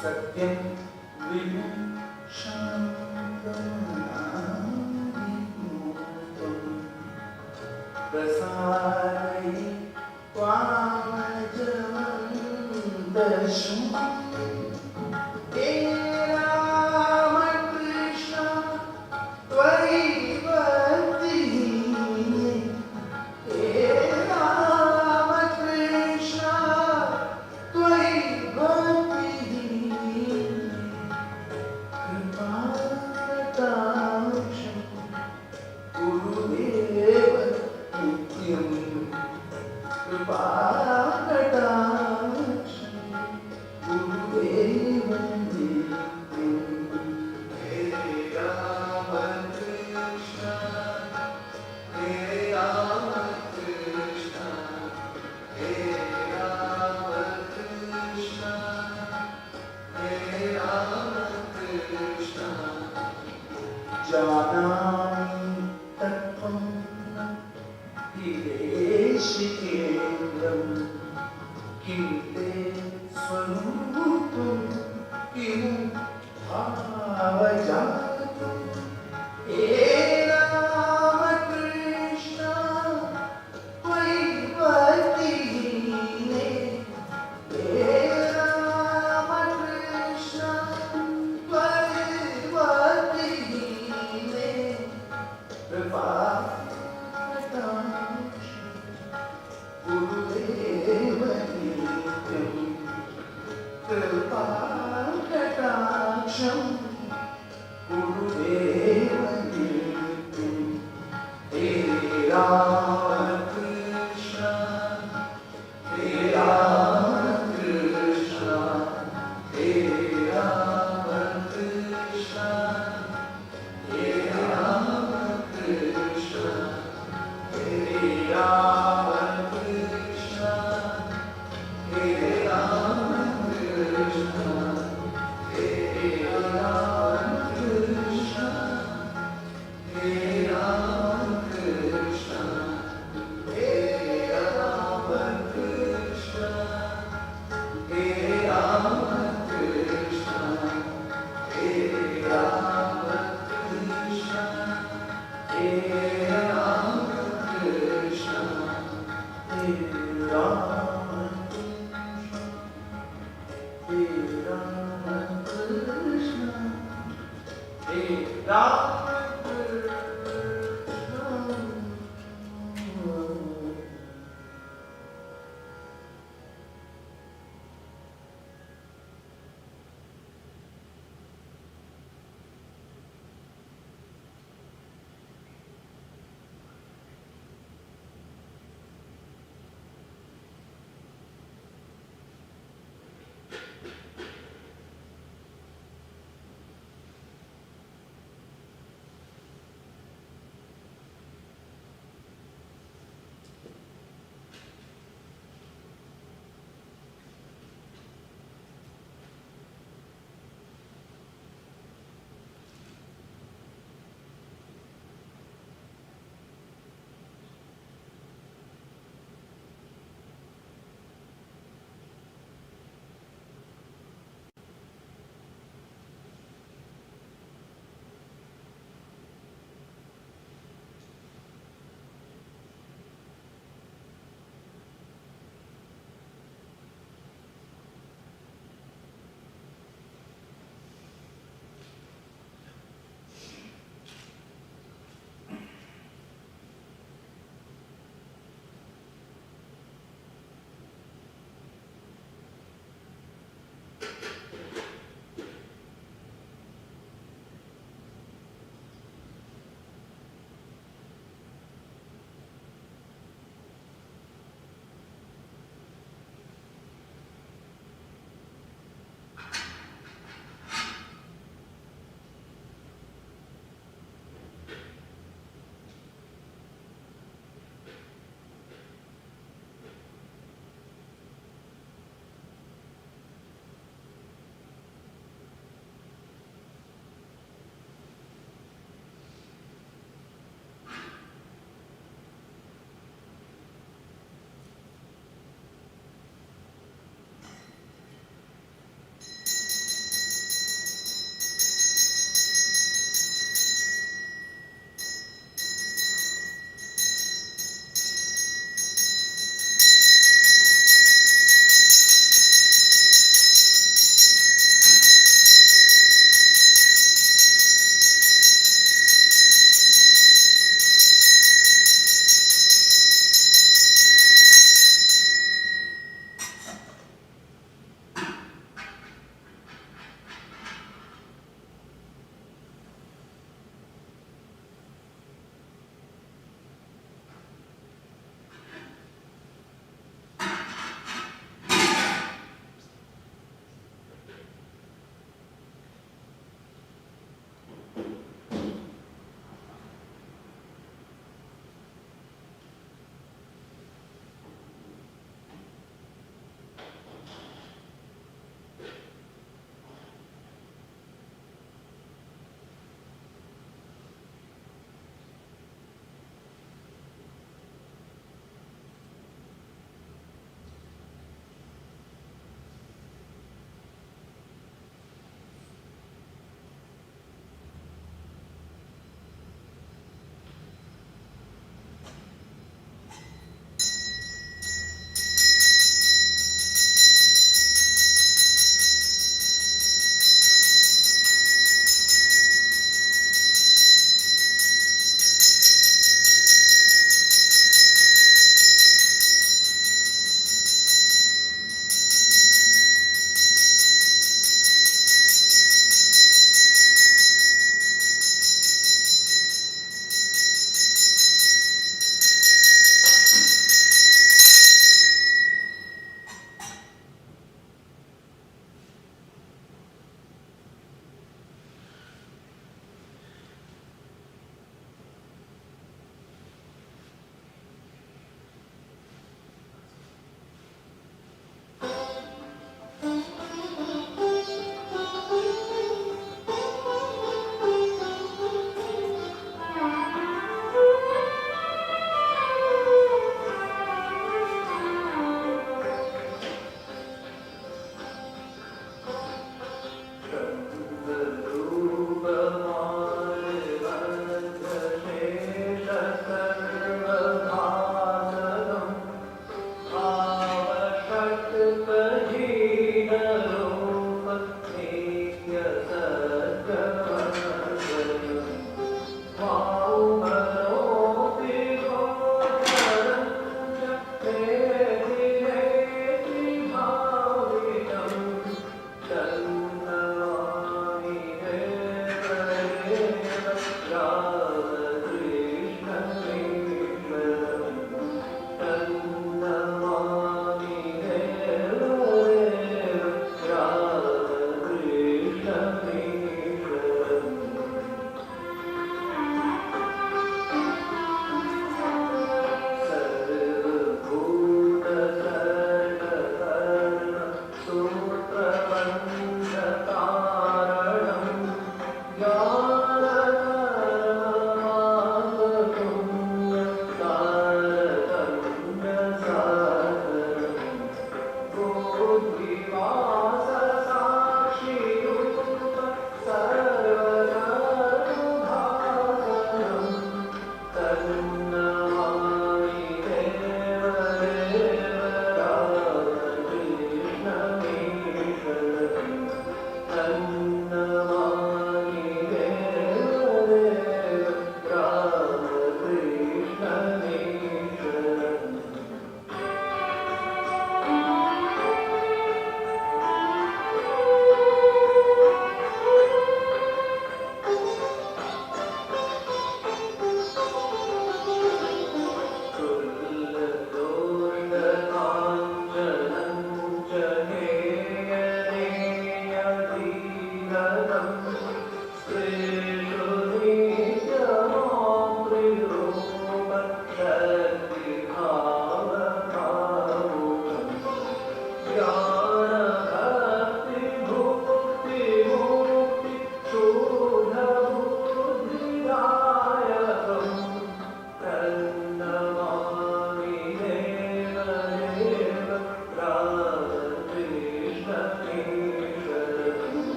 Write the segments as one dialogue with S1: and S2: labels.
S1: Satyam Vimuksham Prasadayi Tvamajamandasham He Ramakrishna Tvayi Bhakti He Ramakrishna Tvayi Bhakti Kripataksham Gurudeva Nityam Kripataksham Gurudeva Nityam He Ramakrishna He Ramakrishna He Ramakrishna He Ramakrishna Janami Tattvam Hideshikendram Kim Te Swarupam Kim Bhavajatam He Ramakrishna Tvayi Bhakti He Ramakrishna Tvayi Bhakti Gurudeva Nityam Kripataksham Gurudeva Nityam He Ramakrishna He Ramakrishna He Ramakrishna He Ramakrishna He Ramakrishna He Ramakrishna He Ramakrishna He Ramakrishna He Ramakrishna He Ramakrishna He Ramakrishna He Ramakrishna He Ramakrishna He Ramakrishna He Ramakrishna.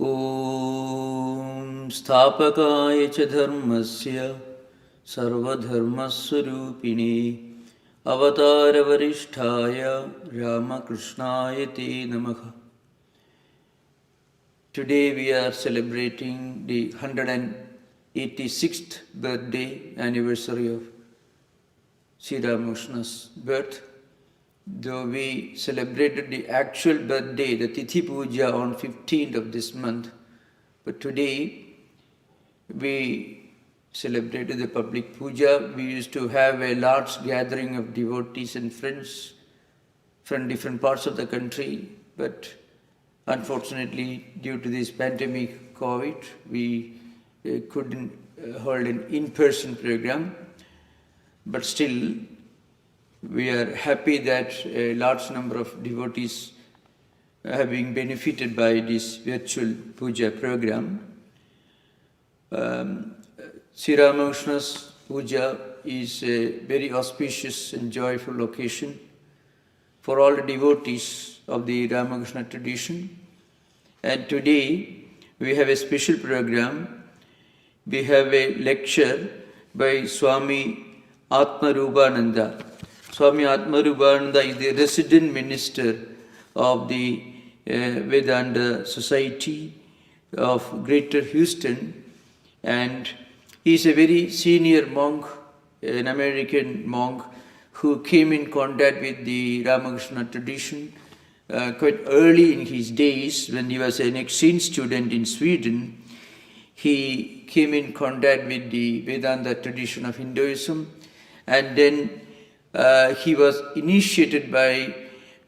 S2: ॐ स्थापकाय च धर्मस्य सर्वधर्मस्वरूपिणे अवतारवरिष्ठाय रामकृष्णाय ते नमः. Today we are celebrating the 186th birthday anniversary of Sri Ramakrishna's birth. Though we celebrated the actual birthday, the Tithi Puja, on 15th of this month, but today we celebrated the public puja. We used to have a large gathering of devotees and friends from different parts of the country, but unfortunately, due to this pandemic COVID, we couldn't hold an in-person program. But still, we are happy that a large number of devotees have been benefited by this virtual puja program. Sri Ramakrishna's puja is a very auspicious and joyful occasion for all the devotees of the Ramakrishna tradition. And today we have a special program. We have a lecture by Swami Atmarupananda. Swami Atmarupananda is the resident minister of the Vedanta Society of Greater Houston, and he is a very senior monk, an American monk who came in contact with the Ramakrishna tradition quite early in his days when he was an exchange student in Sweden. He came in contact with the Vedanta tradition of Hinduism, and then he was initiated by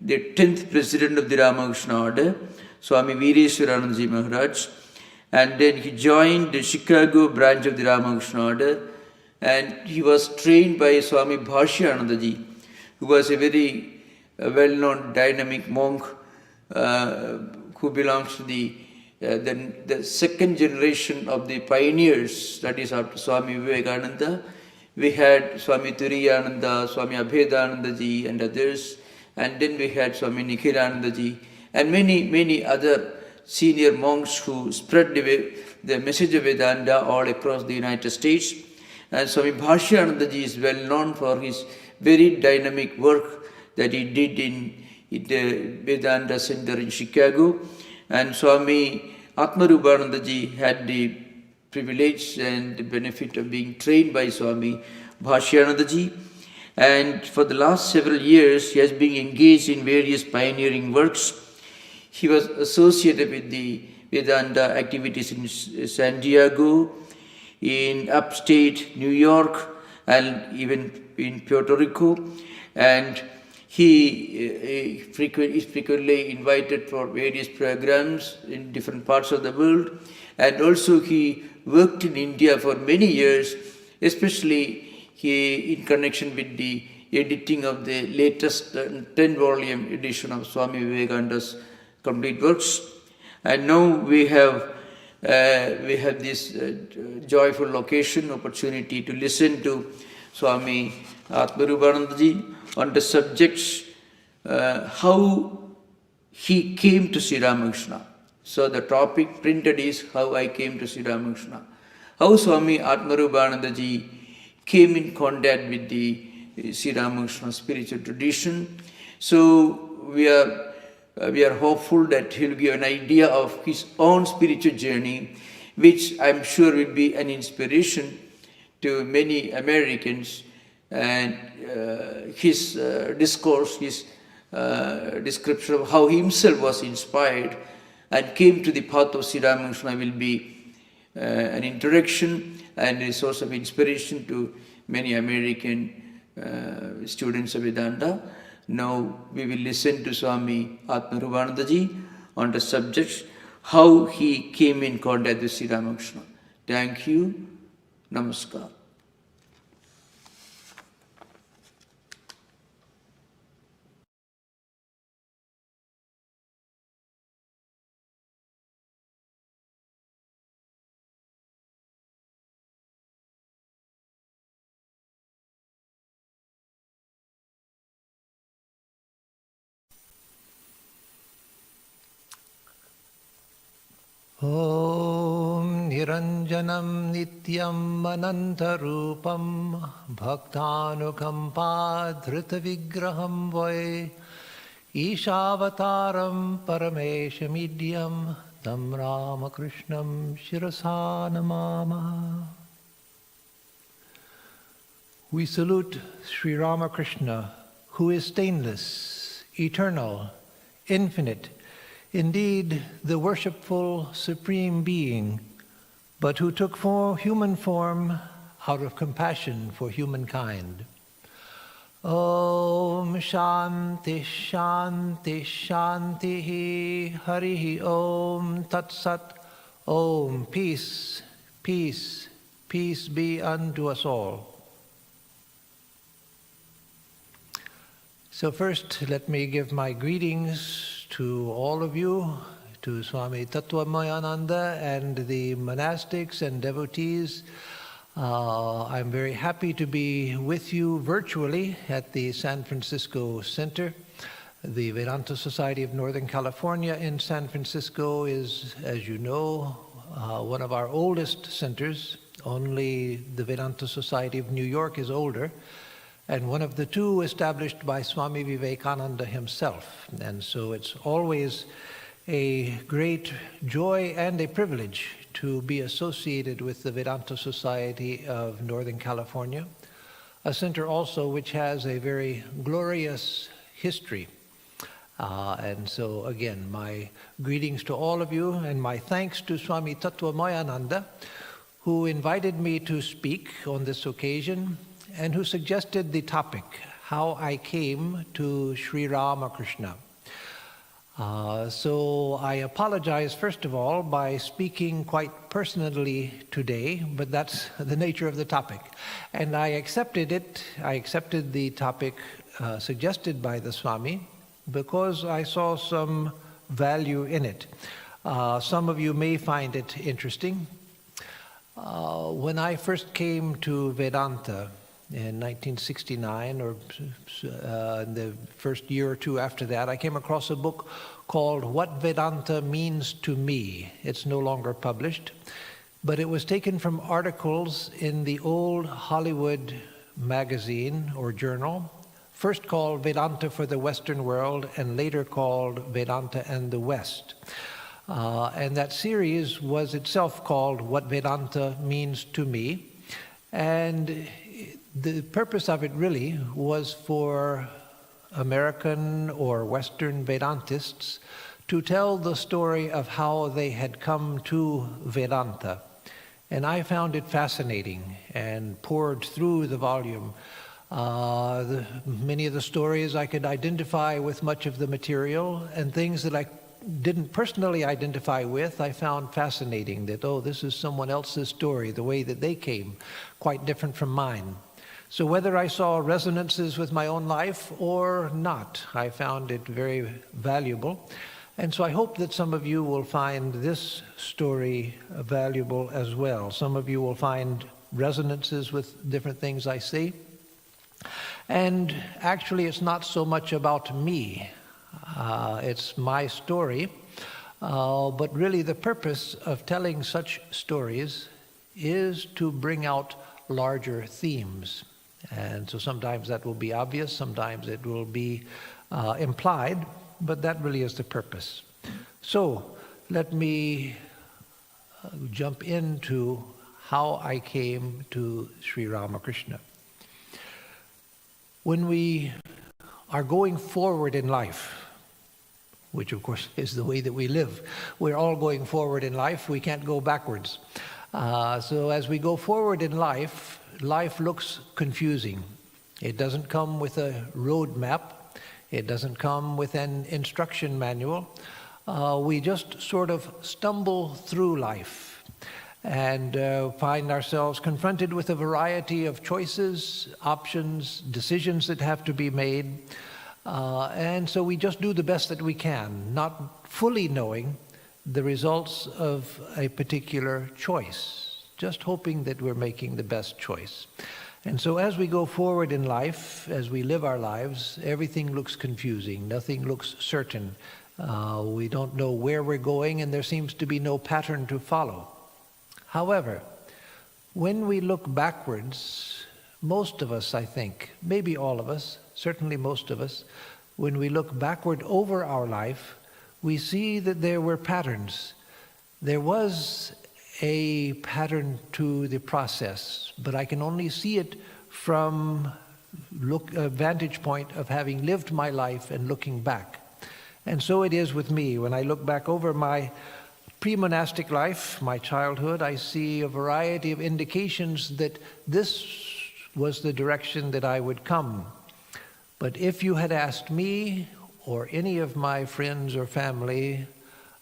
S2: the 10th president of the Ramakrishna order, Swami Veereswaranandaji Maharaj, and then he joined the Chicago branch of the Ramakrishna order, and he was trained by Swami Bhashyanandaji, who was a very well-known dynamic monk who belongs to the second generation of the pioneers, that is after Swami Vivekananda. We had Swami Turiyananda, Swami Abhedanandaji and others, and then we had Swami Nikhilanandaji and many other senior monks who spread the message of Vedanta all across the United States. And Swami Bhashyanandaji is well known for his very dynamic work that he did in the Vedanta Center in Chicago. And Swami Atmarupanandaji had the privilege and the benefit of being trained by Swami Bhashyanandaji. And for the last several years, he has been engaged in various pioneering works. He was associated with the Vedanta activities in San Diego, in upstate New York, and even in Puerto Rico. And he is frequently invited for various programs in different parts of the world. And also he worked in India for many years, especially in connection with the editing of the latest 10-volume edition of Swami Vivekananda's complete works. And now we have this joyful opportunity to listen to Swami Atmarupanandaji on the subjects how he came to Sri Ramakrishna. So the topic printed is How I Came to Sri Ramakrishna. How Swami Atmarupanandaji came in contact with the Sri Ramakrishna spiritual tradition. So we are hopeful that he'll give an idea of his own spiritual journey, which I'm sure will be an inspiration to many Americans. And his discourse, his description of how he himself was inspired and came to the path of Sri Ramakrishna will be an introduction and a source of inspiration to many American students of Vedanta. Now we will listen to Swami Atmarupanandaji on the subject how he came in contact with Sri Ramakrishna. Thank you. Namaskar.
S3: Om Niranjanam Nityam Anantarupam Bhaktanukampa Dhritavigraham Vai Ishavataram Parameshamidyam Tam Ramakrishnam Shirasa Namama. We salute Sri Ramakrishna, who is stainless, eternal, infinite, indeed the worshipful Supreme Being, but who took human form out of compassion for humankind. Om Shanti Shanti Shanti Harihi Om Tat Sat. Om peace, peace, peace be unto us all. So first, let me give my greetings to all of you, to Swami Tattvamayananda and the monastics and devotees. I'm very happy to be with you virtually at the San Francisco Center. The Vedanta Society of Northern California in San Francisco is, as you know, one of our oldest centers. Only the Vedanta Society of New York is older, and one of the two established by Swami Vivekananda himself. And so it's always a great joy and a privilege to be associated with the Vedanta Society of Northern California, a center also which has a very glorious history. And so again, my greetings to all of you and my thanks to Swami Tattvamayananda, who invited me to speak on this occasion and who suggested the topic, how I came to Sri Ramakrishna. So I apologize, first of all, by speaking quite personally today, but that's the nature of the topic. And I accepted it. I accepted the topic suggested by the Swami because I saw some value in it. Some of you may find it interesting. When I first came to Vedanta in 1969, or in the first year or two after that, I came across a book called What Vedanta Means to Me. It's no longer published, but it was taken from articles in the old Hollywood magazine or journal, first called Vedanta for the Western World and later called Vedanta and the West. And that series was itself called What Vedanta Means to Me. And the purpose of it really was for American or Western Vedantists to tell the story of how they had come to Vedanta. And I found it fascinating and poured through the volume. Many of the stories I could identify with much of the material, and things that I didn't personally identify with, I found fascinating that, oh, this is someone else's story, the way that they came, quite different from mine. So whether I saw resonances with my own life or not, I found it very valuable. And so I hope that some of you will find this story valuable as well. Some of you will find resonances with different things I say. And actually, it's not so much about me. It's my story. But really the purpose of telling such stories is to bring out larger themes. And so sometimes that will be obvious, sometimes it will be implied, but that really is the purpose. So let me jump into how I came to Sri Ramakrishna. When we are going forward in life, which of course is the way that we live, we're all going forward in life, we can't go backwards. So as we go forward in life, life looks confusing. It doesn't come with a road map. It doesn't come with an instruction manual. We just sort of stumble through life and find ourselves confronted with a variety of choices, options, decisions that have to be made. And so we just do the best that we can, not fully knowing the results of a particular choice, just hoping that we're making the best choice. And so as we go forward in life, as we live our lives, everything looks confusing, nothing looks certain. We don't know where we're going, and there seems to be no pattern to follow. However, when we look backwards, most of us, I think, maybe all of us, certainly most of us, when we look backward over our life, we see that there were patterns. There was a pattern to the process, but I can only see it from a vantage point of having lived my life and looking back. And so it is with me. When I look back over my pre-monastic life, my childhood, I see a variety of indications that this was the direction that I would come. But if you had asked me or any of my friends or family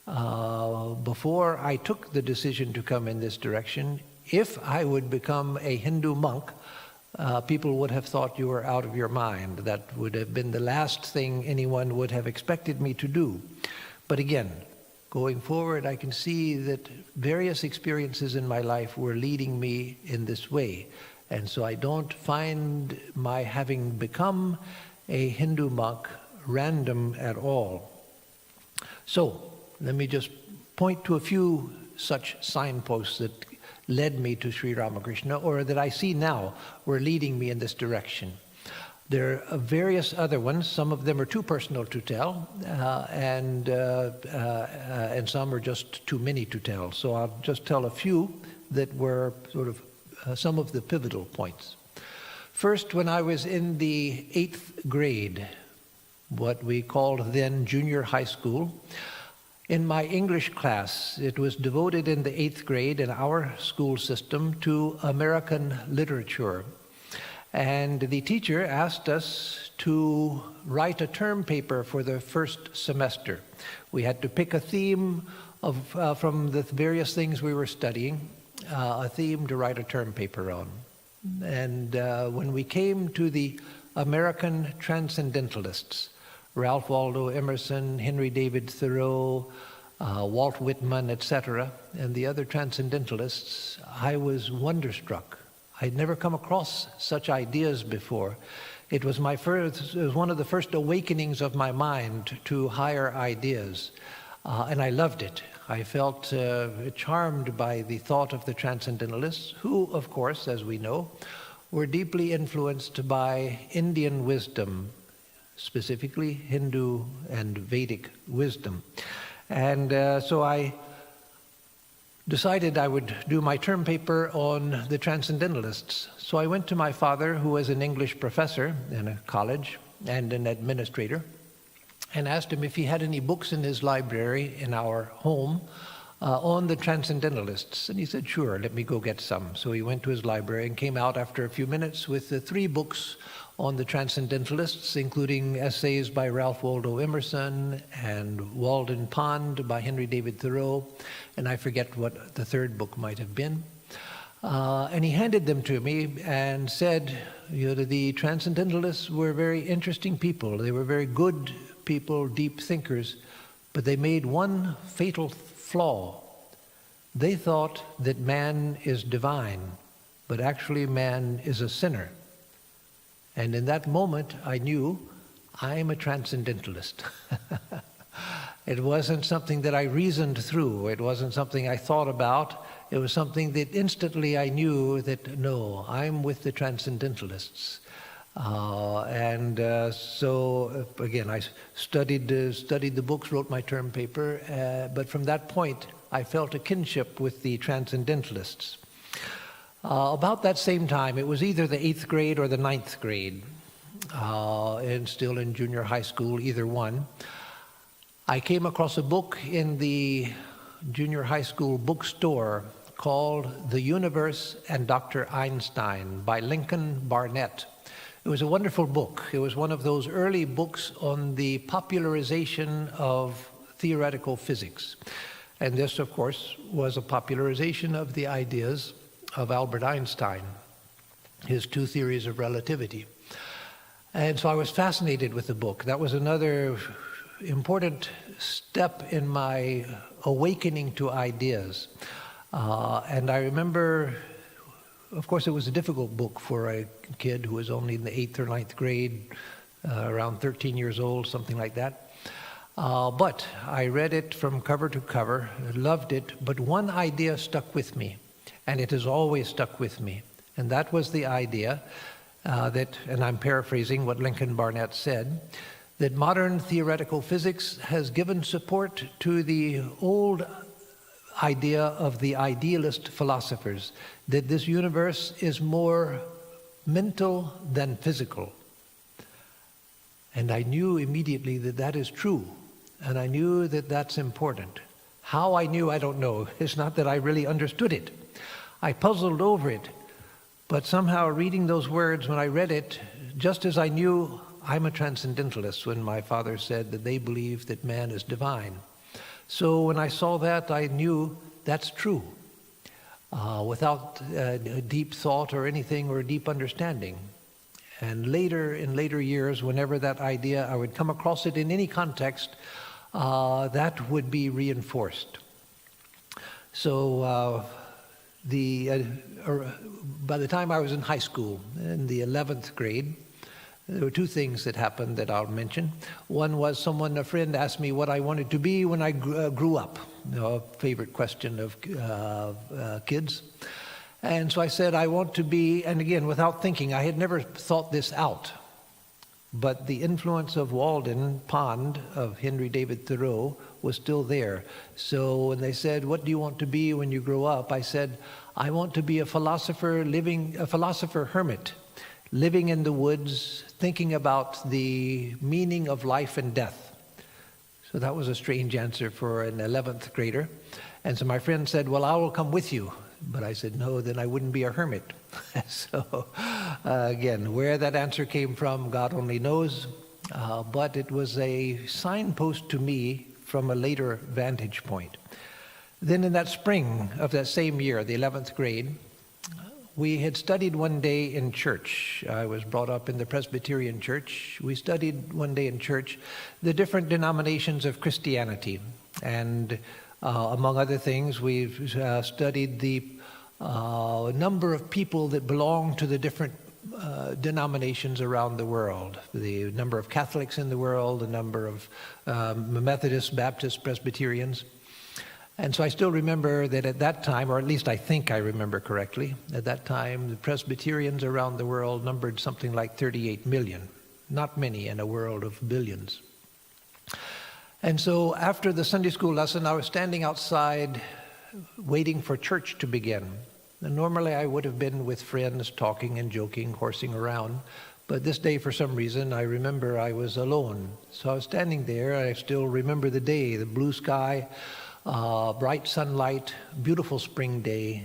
S3: before I took the decision to come in this direction, if I would become a Hindu monk, people would have thought you were out of your mind. That would have been the last thing anyone would have expected me to do. But again, going forward, I can see that various experiences in my life were leading me in this way. And so I don't find my having become a Hindu monk random at all. So let me just point to a few such signposts that led me to Sri Ramakrishna, or that I see now were leading me in this direction. There are various other ones. Some of them are too personal to tell, and some are just too many to tell. So I'll just tell a few that were sort of some of the pivotal points. First, when I was in the 8th grade, what we called then junior high school, in my English class, it was devoted in the 8th grade in our school system to American literature. And the teacher asked us to write a term paper for the first semester. We had to pick a theme from the various things we were studying, a theme to write a term paper on. And when we came to the American transcendentalists, Ralph Waldo Emerson, Henry David Thoreau, Walt Whitman, etc., and the other transcendentalists, I was wonderstruck. I'd never come across such ideas before. It was one of the first awakenings of my mind to higher ideas, and I loved it. I felt charmed by the thought of the transcendentalists, who, of course, as we know, were deeply influenced by Indian wisdom, specifically Hindu and Vedic wisdom. And so I decided I would do my term paper on the transcendentalists. So I went to my father, who was an English professor in a college and an administrator, and asked him if he had any books in his library in our home on the transcendentalists. And he said, sure, let me go get some. So he went to his library and came out after a few minutes with the 3 books on the transcendentalists, including essays by Ralph Waldo Emerson and Walden Pond by Henry David Thoreau, and I forget what the 3rd book might have been. And he handed them to me and said, the transcendentalists were very interesting people. They were very good people, deep thinkers, but they made one fatal flaw. They thought that man is divine, but actually man is a sinner. And in that moment, I knew I'm a transcendentalist. It wasn't something that I reasoned through. It wasn't something I thought about. It was something that instantly I knew that, no, I'm with the transcendentalists. So again, I studied the books, wrote my term paper, but from that point, I felt a kinship with the transcendentalists. About that same time, it was either the 8th grade or the 9th grade, and still in junior high school, either one. I came across a book in the junior high school bookstore called The Universe and Dr. Einstein by Lincoln Barnett. It was a wonderful book. It was one of those early books on the popularization of theoretical physics. And this, of course, was a popularization of the ideas of Albert Einstein, his 2 theories of relativity. And so I was fascinated with the book. That was another important step in my awakening to ideas. And I remember, of course, it was a difficult book for a kid who was only in the 8th or 9th grade, around 13 years old, something like that. But I read it from cover to cover, loved it, but one idea stuck with me, and it has always stuck with me. And that was the idea that, and I'm paraphrasing what Lincoln Barnett said, that modern theoretical physics has given support to the old idea of the idealist philosophers, that this universe is more mental than physical. And I knew immediately that that is true, and I knew that that's important. How I knew, I don't know. It's not that I really understood it. I puzzled over it, but somehow reading those words, when I read it, just as I knew I'm a transcendentalist when my father said that they believe that man is divine. So when I saw that, I knew that's true, without deep thought or anything or deep understanding. And later, in later years, whenever that idea, I would come across it in any context, that would be reinforced. So by the time I was in high school, in the 11th grade, there were two things that happened that I'll mention. One was a friend asked me what I wanted to be when I grew up. You know, a favorite question of kids. And so I said, I want to be, and again, without thinking, I had never thought this out. But the influence of Walden Pond, of Henry David Thoreau, was still there. So when they said, what do you want to be when you grow up? I said, I want to be a philosopher hermit, living in the woods, thinking about the meaning of life and death. So that was a strange answer for an 11th grader. And so my friend said, well, I will come with you. But I said, no, then I wouldn't be a hermit. So again, where that answer came from, God only knows. But it was a signpost to me from a later vantage point. Then in that spring of that same year, the 11th grade, we had studied one day in church. I was brought up in the Presbyterian church. We studied one day in church the different denominations of Christianity. And among other things, we've studied the number of people that belong to the different denominations around the world. The number of Catholics in the world, the number of Methodists, Baptists, Presbyterians. And so I still remember that at that time, or at least I think I remember correctly, at that time the Presbyterians around the world numbered something like 38 million. Not many in a world of billions. And so after the Sunday school lesson, I was standing outside waiting for church to begin. And normally I would have been with friends talking and joking, horsing around. But this day, for some reason, I remember I was alone. So I was standing there. I still remember the day, the blue sky, bright sunlight, beautiful spring day,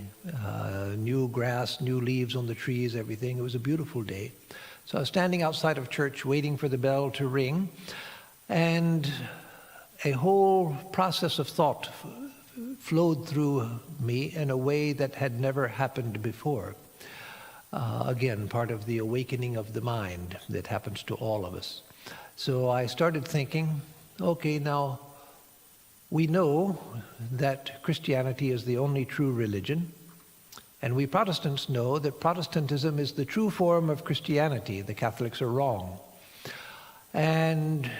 S3: new grass, new leaves on the trees, everything. It was a beautiful day. So I was standing outside of church waiting for the bell to ring. And a whole process of thought flowed through me in a way that had never happened before. Again, part of the awakening of the mind that happens to all of us. So I started thinking, okay, now we know that Christianity is the only true religion, and we Protestants know that Protestantism is the true form of Christianity. The Catholics are wrong. And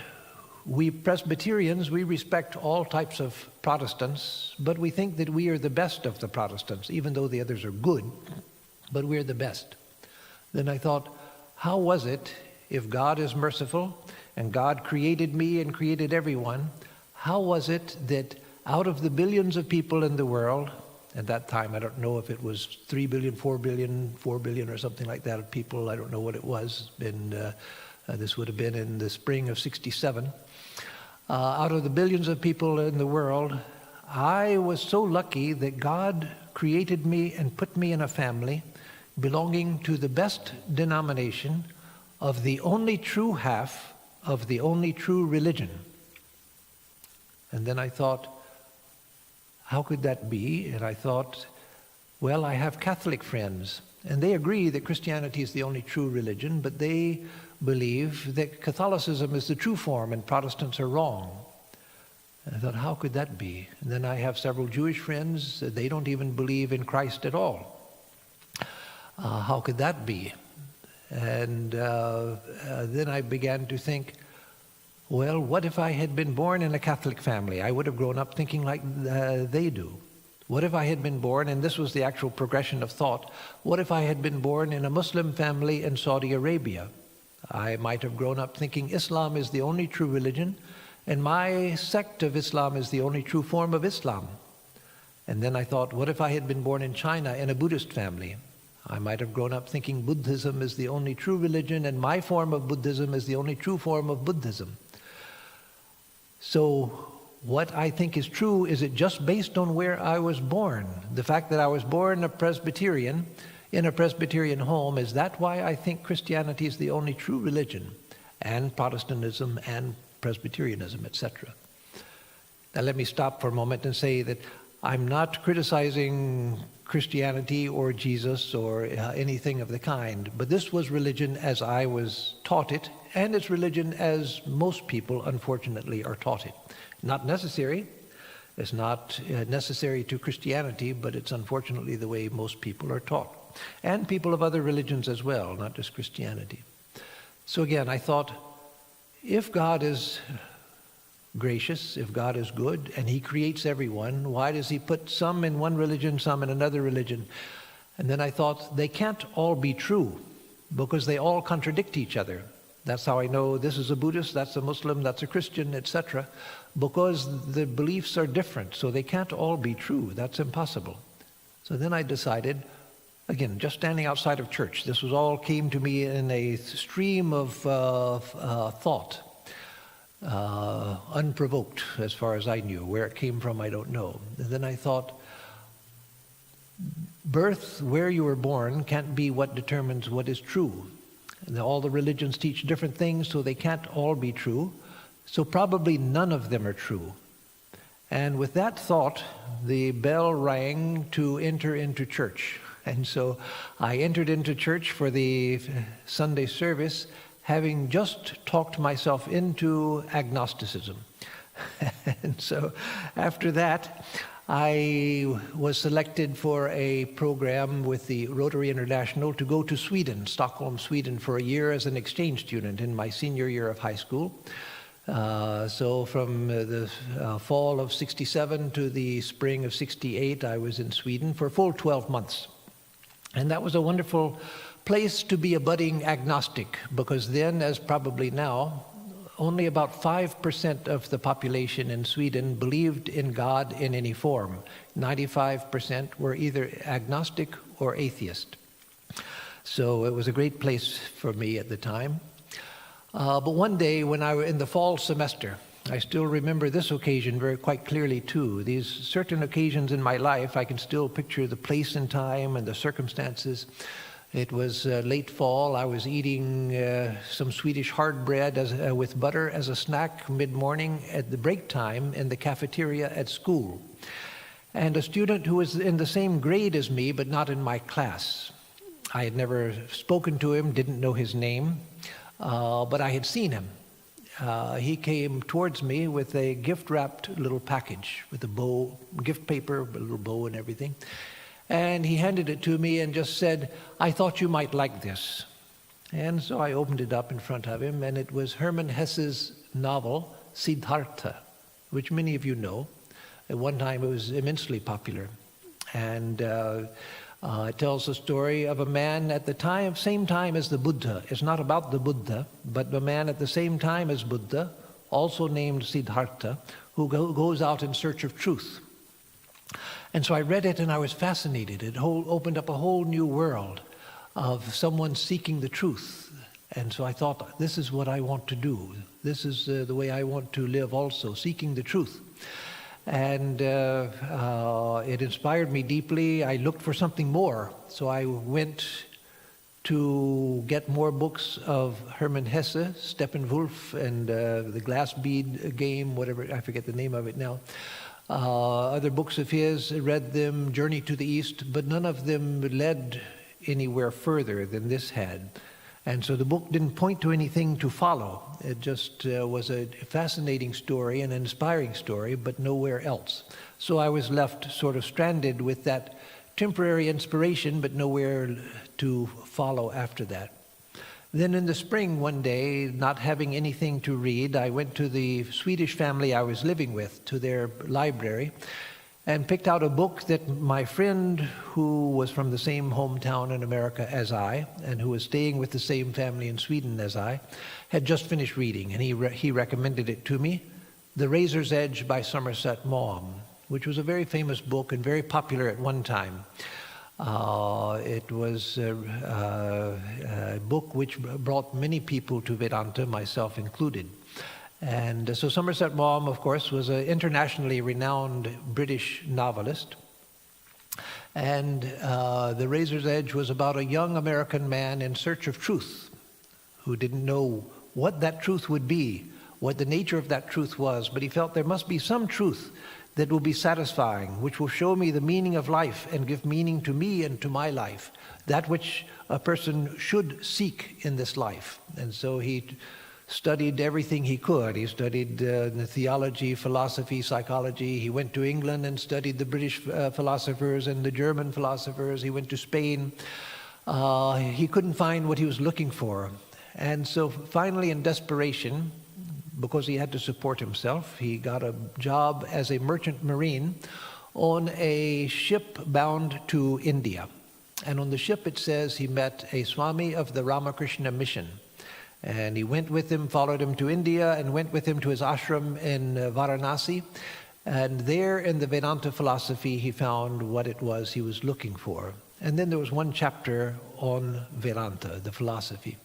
S3: we Presbyterians, we respect all types of Protestants, but we think that we are the best of the Protestants, even though the others are good, but we're the best. Then I thought, how was it, if God is merciful and God created me and created everyone, how was it that out of the billions of people in the world, at that time, I don't know if it was 3 billion, 4 billion, 4 billion or something like that of people, I don't know what it was, this would have been in the spring of '67. Out of the billions of people in the world, I was so lucky that God created me and put me in a family belonging to the best denomination of the only true half of the only true religion. And then I thought, how could that be? And I thought, well, I have Catholic friends, and they agree that Christianity is the only true religion, but they believe that Catholicism is the true form and Protestants are wrong. And I thought, how could that be? And then I have several Jewish friends, they don't even believe in Christ at all. How could that be? And then I began to think, Well, what if I had been born in a Catholic family? I would have grown up thinking like they do. What if I had been born, and this was the actual progression of thought, what if I had been born in a Muslim family in Saudi Arabia? I might have grown up thinking Islam is the only true religion, and my sect of Islam is the only true form of Islam. And then I thought, what if I had been born in China in a Buddhist family? I might have grown up thinking Buddhism is the only true religion, and my form of Buddhism is the only true form of Buddhism. So what I think is true, is it just based on where I was born? The fact that I was born a Presbyterian, in a Presbyterian home, is that why I think Christianity is the only true religion, and Protestantism and Presbyterianism, etc.? Now let me stop for a moment and say that I'm not criticizing Christianity or Jesus or anything of the kind, but this was religion as I was taught it, and it's religion as most people, unfortunately, are taught it. Not necessary. It's not necessary to Christianity, but it's unfortunately the way most people are taught. And people of other religions as well, not just Christianity. So again, I thought, if God is gracious, if God is good, and He creates everyone, why does He put some in one religion, some in another religion? And then I thought, they can't all be true, because they all contradict each other. That's how I know this is a Buddhist, that's a Muslim, that's a Christian, etc. Because the beliefs are different, so they can't all be true. That's impossible. So then I decided, again, just standing outside of church, this was all came to me in a stream of thought, unprovoked as far as I knew. Where it came from, I don't know. And then I thought, birth, where you were born, can't be what determines what is true. And all the religions teach different things, so they can't all be true. So probably none of them are true. And with that thought, the bell rang to enter into church. And so I entered into church for the Sunday service, having just talked myself into agnosticism. And so after that, I was selected for a program with the Rotary International to go to Sweden, Stockholm, Sweden, for a year as an exchange student in my senior year of high school. So from the fall of '67 to the spring of '68, I was in Sweden for a full 12 months. And that was a wonderful place to be a budding agnostic, because then, as probably now, only about 5% of the population in Sweden believed in God in any form. 95% were either agnostic or atheist. So it was a great place for me at the time. But one day when I was in the fall semester, I still remember this occasion quite clearly too. These certain occasions in my life, I can still picture the place and time and the circumstances. It was late fall. I was eating some Swedish hard bread with butter as a snack mid-morning at the break time in the cafeteria at school. And a student who was in the same grade as me, but not in my class. I had never spoken to him, didn't know his name, but I had seen him. He came towards me with a gift-wrapped little package with a bow, gift paper, a little bow and everything. And he handed it to me and just said, "I thought you might like this." And so I opened it up in front of him, and it was Hermann Hesse's novel, Siddhartha, which many of you know. At one time it was immensely popular. And it tells the story of a man at the same time as the Buddha. It's not about the Buddha, but the man at the same time as Buddha, also named Siddhartha, who goes out in search of truth. And so I read it and I was fascinated. It opened up a whole new world of someone seeking the truth. And so I thought, this is what I want to do. This is the way I want to live also, seeking the truth. And it inspired me deeply. I looked for something more. So I went to get more books of Hermann Hesse, Steppenwolf, and the Glass Bead Game, whatever, I forget the name of it now. Other books of his, read them, Journey to the East, but none of them led anywhere further than this had. And so the book didn't point to anything to follow. It just was a fascinating story, an inspiring story, but nowhere else. So I was left sort of stranded with that temporary inspiration, but nowhere to follow after that. Then in the spring one day, not having anything to read, I went to the Swedish family I was living with, to their library, and picked out a book that my friend, who was from the same hometown in America as I, and who was staying with the same family in Sweden as I, had just finished reading, and he recommended it to me, The Razor's Edge by Somerset Maugham, which was a very famous book and very popular at one time. It was a book which brought many people to Vedanta, myself included. And so Somerset Maugham, of course, was an internationally renowned British novelist. And The Razor's Edge was about a young American man in search of truth, who didn't know what that truth would be, what the nature of that truth was, but he felt there must be some truth that will be satisfying, which will show me the meaning of life and give meaning to me and to my life, that which a person should seek in this life. And so he studied everything he could. He studied theology, philosophy, psychology. He went to England and studied the British philosophers and the German philosophers. He went to Spain. He couldn't find what he was looking for. And so finally, in desperation, because he had to support himself, he got a job as a merchant marine on a ship bound to India. And on the ship, it says he met a Swami of the Ramakrishna mission. And he went with him, followed him to India, and went with him to his ashram in Varanasi. And there in the Vedanta philosophy, he found what it was he was looking for. And then there was one chapter on Vedanta, the philosophy.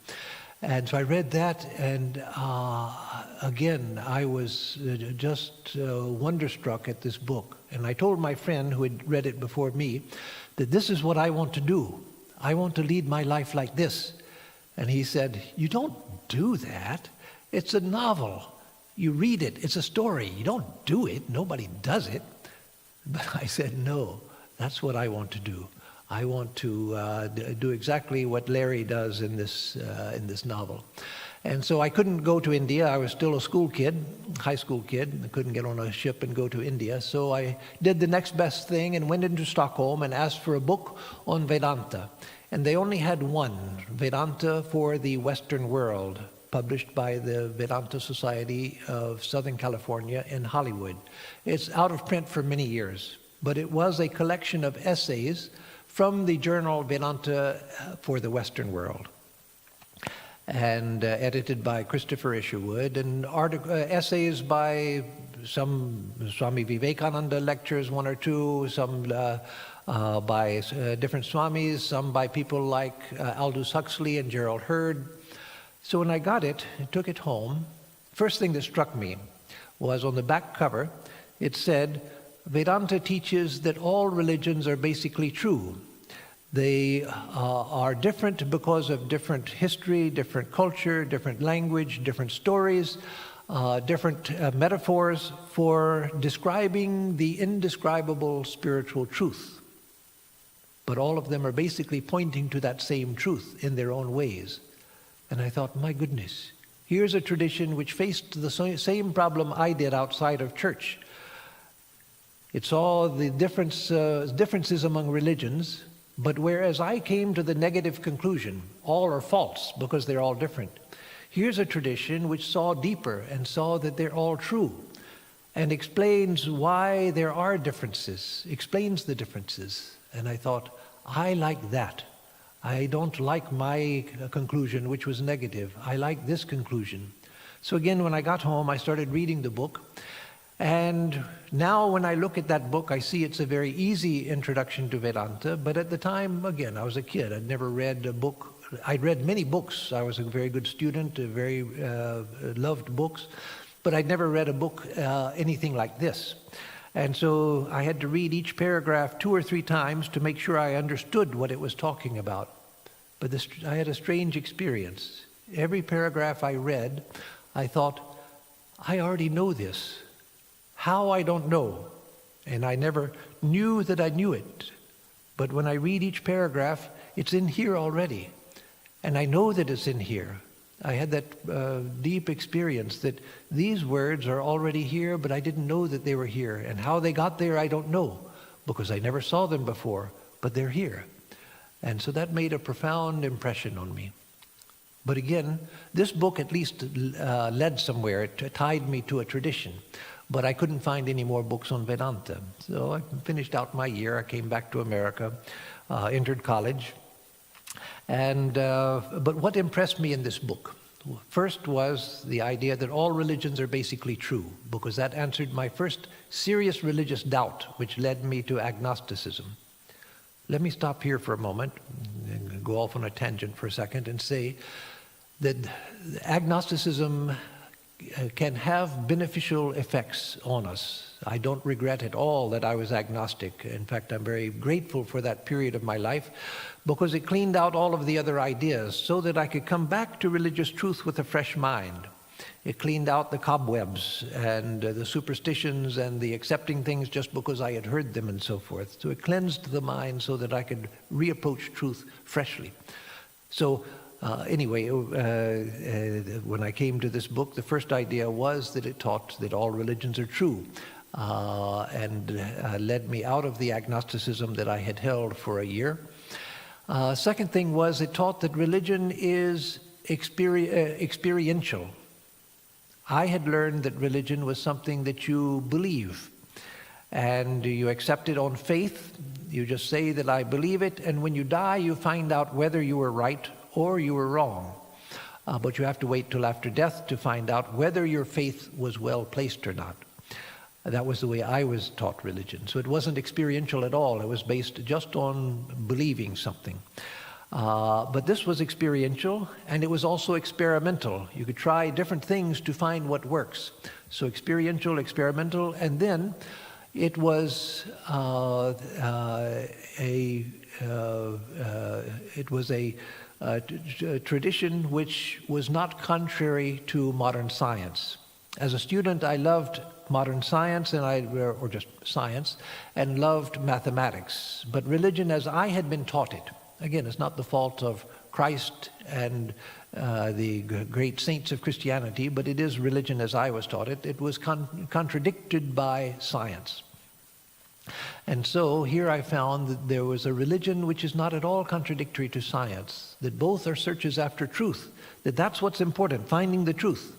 S3: And so I read that, and again, I was just wonderstruck at this book. And I told my friend, who had read it before me, that this is what I want to do. I want to lead my life like this. And he said, "You don't do that. It's a novel. You read it. It's a story. You don't do it. Nobody does it." But I said, "No, that's what I want to do. I want to do exactly what Larry does in this novel." And so I couldn't go to India. I was still a school kid, high school kid. I couldn't get on a ship and go to India. So I did the next best thing and went into Stockholm and asked for a book on Vedanta. And they only had one, Vedanta for the Western World, published by the Vedanta Society of Southern California in Hollywood. It's out of print for many years, but it was a collection of essays from the journal Vedanta for the Western World, and edited by Christopher Isherwood, and essays by some Swami Vivekananda lectures, one or two, some by different Swamis, some by people like Aldous Huxley and Gerald Hurd. So when I got it, I took it home. First thing that struck me was on the back cover, it said, "Vedanta teaches that all religions are basically true. They are different because of different history, different culture, different language, different stories, different metaphors for describing the indescribable spiritual truth. But all of them are basically pointing to that same truth in their own ways." And I thought, my goodness, here's a tradition which faced the same problem I did outside of church. It saw the differences among religions, but whereas I came to the negative conclusion, all are false because they're all different, here's a tradition which saw deeper and saw that they're all true and explains why there are differences, explains the differences. And I thought, I like that. I don't like my conclusion, which was negative. I like this conclusion. So again, when I got home, I started reading the book. And now when I look at that book, I see it's a very easy introduction to Vedanta. But at the time, again, I was a kid. I'd never read a book. I'd read many books. I was a very good student, very loved books. But I'd never read a book, anything like this. And so I had to read each paragraph 2 or 3 times to make sure I understood what it was talking about. But I had a strange experience. Every paragraph I read, I thought, I already know this. How, I don't know. And I never knew that I knew it. But when I read each paragraph, it's in here already. And I know that it's in here. I had that deep experience that these words are already here, but I didn't know that they were here. And how they got there, I don't know, because I never saw them before, but they're here. And so that made a profound impression on me. But again, this book at least led somewhere. It tied me to a tradition. But I couldn't find any more books on Vedanta. So I finished out my year. I came back to America, entered college. But what impressed me in this book? First was the idea that all religions are basically true, because that answered my first serious religious doubt, which led me to agnosticism. Let me stop here for a moment and go off on a tangent for a second and say that agnosticism can have beneficial effects on us. I don't regret at all that I was agnostic. In fact, I'm very grateful for that period of my life because it cleaned out all of the other ideas so that I could come back to religious truth with a fresh mind. It cleaned out the cobwebs and the superstitions and the accepting things just because I had heard them and so forth. So it cleansed the mind so that I could reapproach truth freshly. So when I came to this book, the first idea was that it taught that all religions are true and led me out of the agnosticism that I had held for a year. Second thing was it taught that religion is experiential. I had learned that religion was something that you believe and you accept it on faith. You just say that I believe it, and when you die you find out whether you were right or you were wrong. But you have to wait till after death to find out whether your faith was well placed or not. That was the way I was taught religion. So it wasn't experiential at all. It was based just on believing something. But this was experiential, and it was also experimental. You could try different things to find what works. So experiential, experimental, and then it was a tradition which was not contrary to modern science. As a student, I loved modern science, or just science, and loved mathematics. But religion, as I had been taught it, again, it's not the fault of Christ and the great saints of Christianity, but it is religion as I was taught it. It was contradicted by science. And so here I found that there was a religion which is not at all contradictory to science, that both are searches after truth, that's what's important, finding the truth.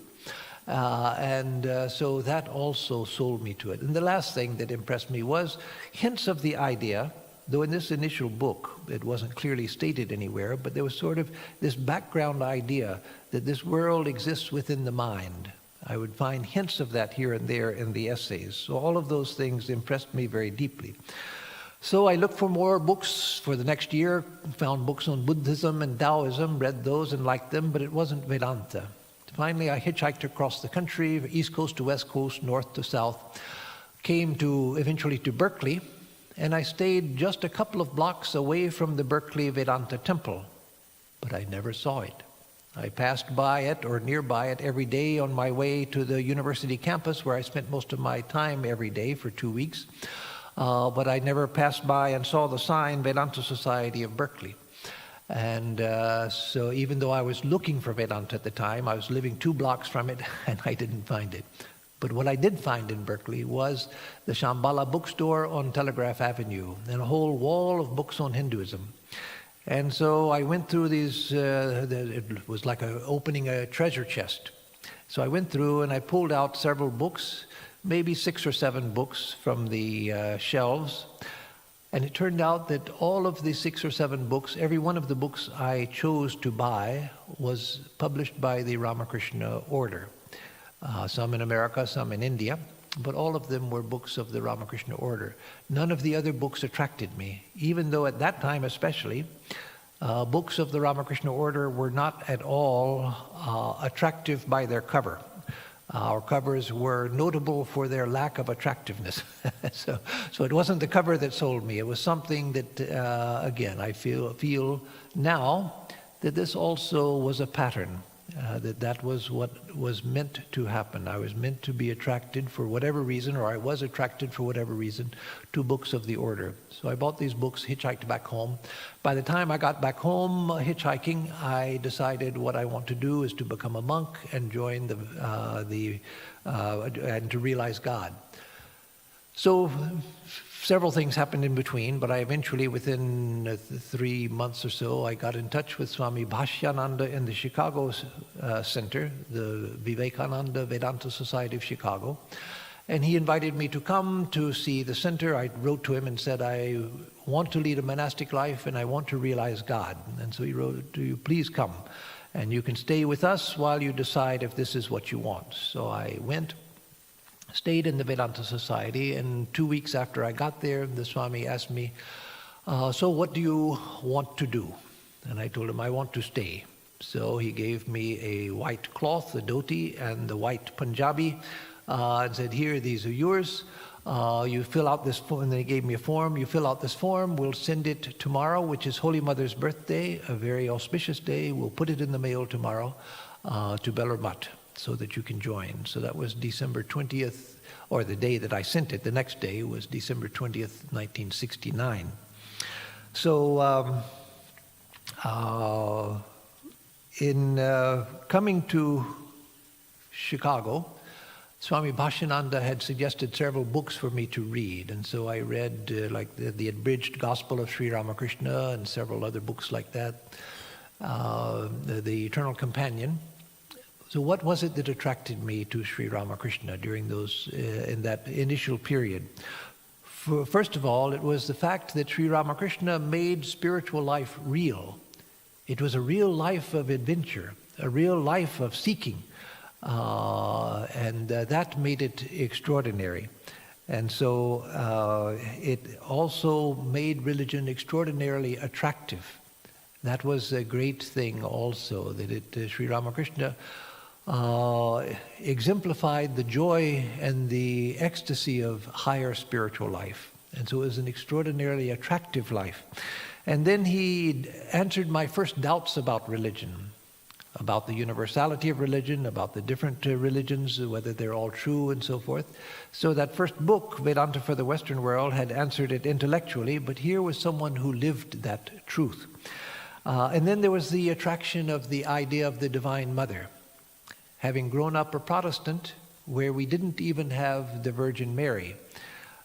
S3: So that also sold me to it. And the last thing that impressed me was hints of the idea, though in this initial book it wasn't clearly stated anywhere, but there was sort of this background idea that this world exists within the mind. I would find hints of that here and there in the essays. So all of those things impressed me very deeply. So I looked for more books for the next year, found books on Buddhism and Taoism, read those and liked them, but it wasn't Vedanta. Finally, I hitchhiked across the country, East Coast to West Coast, north to south, came eventually to Berkeley, and I stayed just a couple of blocks away from the Berkeley Vedanta Temple, but I never saw it. I passed by it or nearby it every day on my way to the university campus where I spent most of my time every day for 2 weeks, but I never passed by and saw the sign Vedanta Society of Berkeley. And so even though I was looking for Vedanta at the time, I was living 2 blocks from it and I didn't find it. But what I did find in Berkeley was the Shambhala bookstore on Telegraph Avenue and a whole wall of books on Hinduism. And so I went through these, it was like opening a treasure chest. So I went through and I pulled out several books, maybe 6 or 7 books from the shelves. And it turned out that all of the 6 or 7 books, every one of the books I chose to buy was published by the Ramakrishna order. Some in America, some in India, but all of them were books of the Ramakrishna order. None of the other books attracted me, even though at that time especially, books of the Ramakrishna order were not at all attractive by their cover. Our covers were notable for their lack of attractiveness. So it wasn't the cover that sold me. It was something that, again, I feel now that this also was a pattern, that was what was meant to happen. I was meant to be attracted for whatever reason, or I was attracted for whatever reason, to books of the order. So I bought these books, hitchhiked back home. By the time I got back home hitchhiking, I decided what I want to do is to become a monk and join and to realize God. So several things happened in between, but I eventually, within 3 months or so, I got in touch with Swami Bhashyananda in the Chicago Center, the Vivekananda Vedanta Society of Chicago. And he invited me to come to see the center. I wrote to him and said, I want to lead a monastic life and I want to realize God. And so he wrote, do you please come? And you can stay with us while you decide if this is what you want. So I went, stayed in the Vedanta Society, and 2 weeks after I got there, the Swami asked me, so what do you want to do? And I told him, I want to stay. So he gave me a white cloth, the dhoti, and the white Punjabi, and said, here, these are yours. You fill out this form, and they gave me a form. You fill out this form, we'll send it tomorrow, which is Holy Mother's birthday, a very auspicious day. We'll put it in the mail tomorrow to Bellarmine so that you can join. So that was December 20th, or the day that I sent it. The next day was December 20th, 1969. So in coming to Chicago, Swami Bhashyananda had suggested several books for me to read, and so I read like the Abridged Gospel of Sri Ramakrishna and several other books like that, the Eternal Companion. So what was it that attracted me to Sri Ramakrishna during those, in that initial period? First of all, it was the fact that Sri Ramakrishna made spiritual life real. It was a real life of adventure, a real life of seeking. And that made it extraordinary. And so it also made religion extraordinarily attractive. That was a great thing also, that Sri Ramakrishna exemplified the joy and the ecstasy of higher spiritual life. And so it was an extraordinarily attractive life. And then he answered my first doubts about religion, about the universality of religion, about the different religions, whether they're all true and so forth. So that first book, Vedanta for the Western World, had answered it intellectually, but here was someone who lived that truth. And then there was the attraction of the idea of the Divine Mother. Having grown up a Protestant, where we didn't even have the Virgin Mary.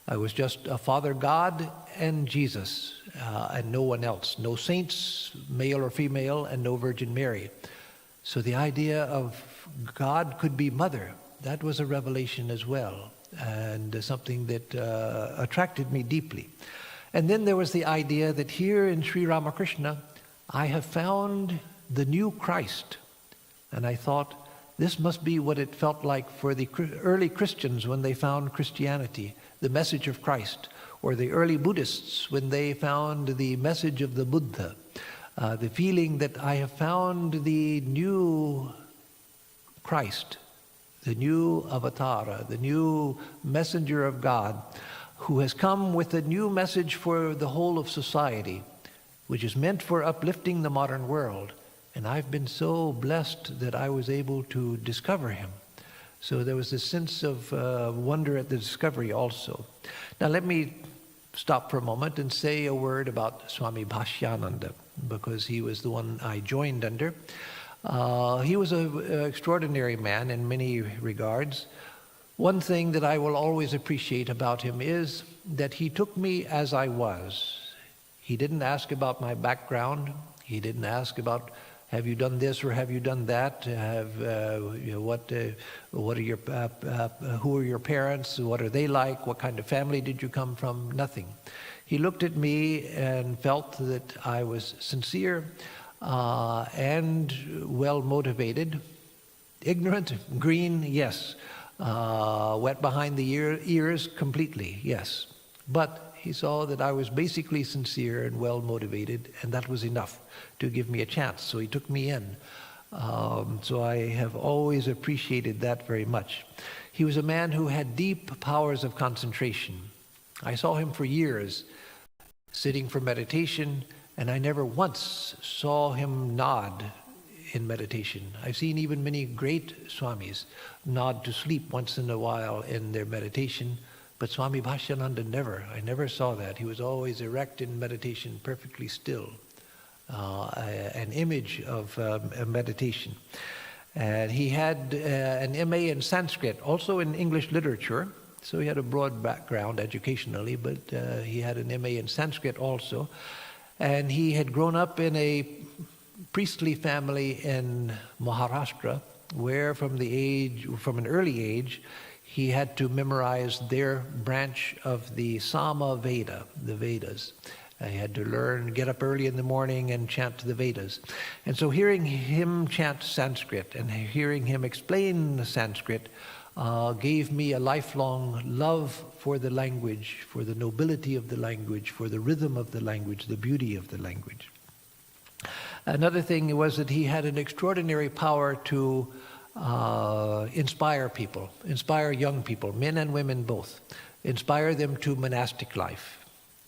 S3: I was just a Father God and Jesus, and no one else. No saints, male or female, and no Virgin Mary. So the idea of God could be mother, that was a revelation as well, and something that attracted me deeply. And then there was the idea that here in Sri Ramakrishna, I have found the new Christ. And I thought, this must be what it felt like for the early Christians when they found Christianity, the message of Christ, or the early Buddhists when they found the message of the Buddha. The feeling that I have found the new Christ, the new avatar, the new messenger of God, who has come with a new message for the whole of society, which is meant for uplifting the modern world. And I've been so blessed that I was able to discover him. So there was this sense of wonder at the discovery also. Now let me stop for a moment and say a word about Swami Bhashyananda, because he was the one I joined under. He was an extraordinary man in many regards. One thing that I will always appreciate about him is that he took me as I was. He didn't ask about my background. He didn't ask about, have you done this or have you done that? What are your, who are your parents? What are they like? What kind of family did you come from? Nothing. He looked at me and felt that I was sincere and well motivated. Ignorant, green, yes. Wet behind the ears, completely, yes. But he saw that I was basically sincere and well motivated, and that was enough to give me a chance. So he took me in. So I have always appreciated that very much. He was a man who had deep powers of concentration. I saw him for years sitting for meditation, and I never once saw him nod in meditation. I've seen even many great swamis nod to sleep once in a while in their meditation, but Swami Bhashyananda never. I never saw that. He was always erect in meditation, perfectly still. An image of meditation. And he had an MA in Sanskrit, also in English literature. So he had a broad background educationally, but he had an MA in Sanskrit also. And he had grown up in a priestly family in Maharashtra, where from an early age, he had to memorize their branch of the Sama Veda, the Vedas. He had to get up early in the morning and chant the Vedas. And so hearing him chant Sanskrit and hearing him explain Sanskrit gave me a lifelong love for the language, for the nobility of the language, for the rhythm of the language, the beauty of the language. Another thing was that he had an extraordinary power to inspire people, inspire young people, men and women both, inspire them to monastic life.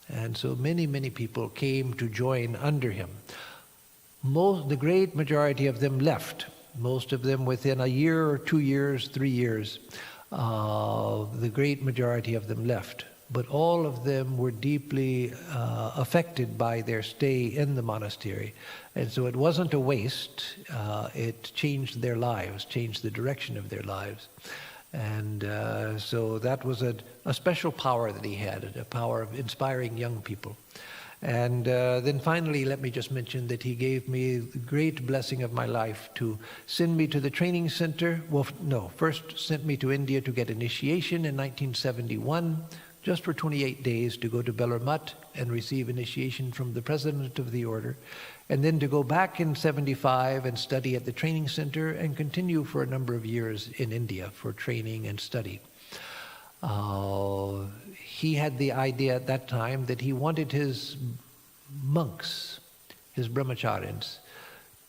S3: And so many, many people came to join under him. The great majority of them left, most of them within a year or 2 years, 3 years. The great majority of them left. But all of them were deeply affected by their stay in the monastery. And so it wasn't a waste. It changed their lives, changed the direction of their lives. And so that was a special power that he had, a power of inspiring young people. And then finally, let me just mention that he gave me the great blessing of my life to send me to the training center. Well, no, first sent me to India to get initiation in 1971, just for 28 days to go to Belur Mutt and receive initiation from the president of the order, and then to go back in 75 and study at the training center and continue for a number of years in India for training and study. He had the idea at that time that he wanted his monks, his brahmacharyas,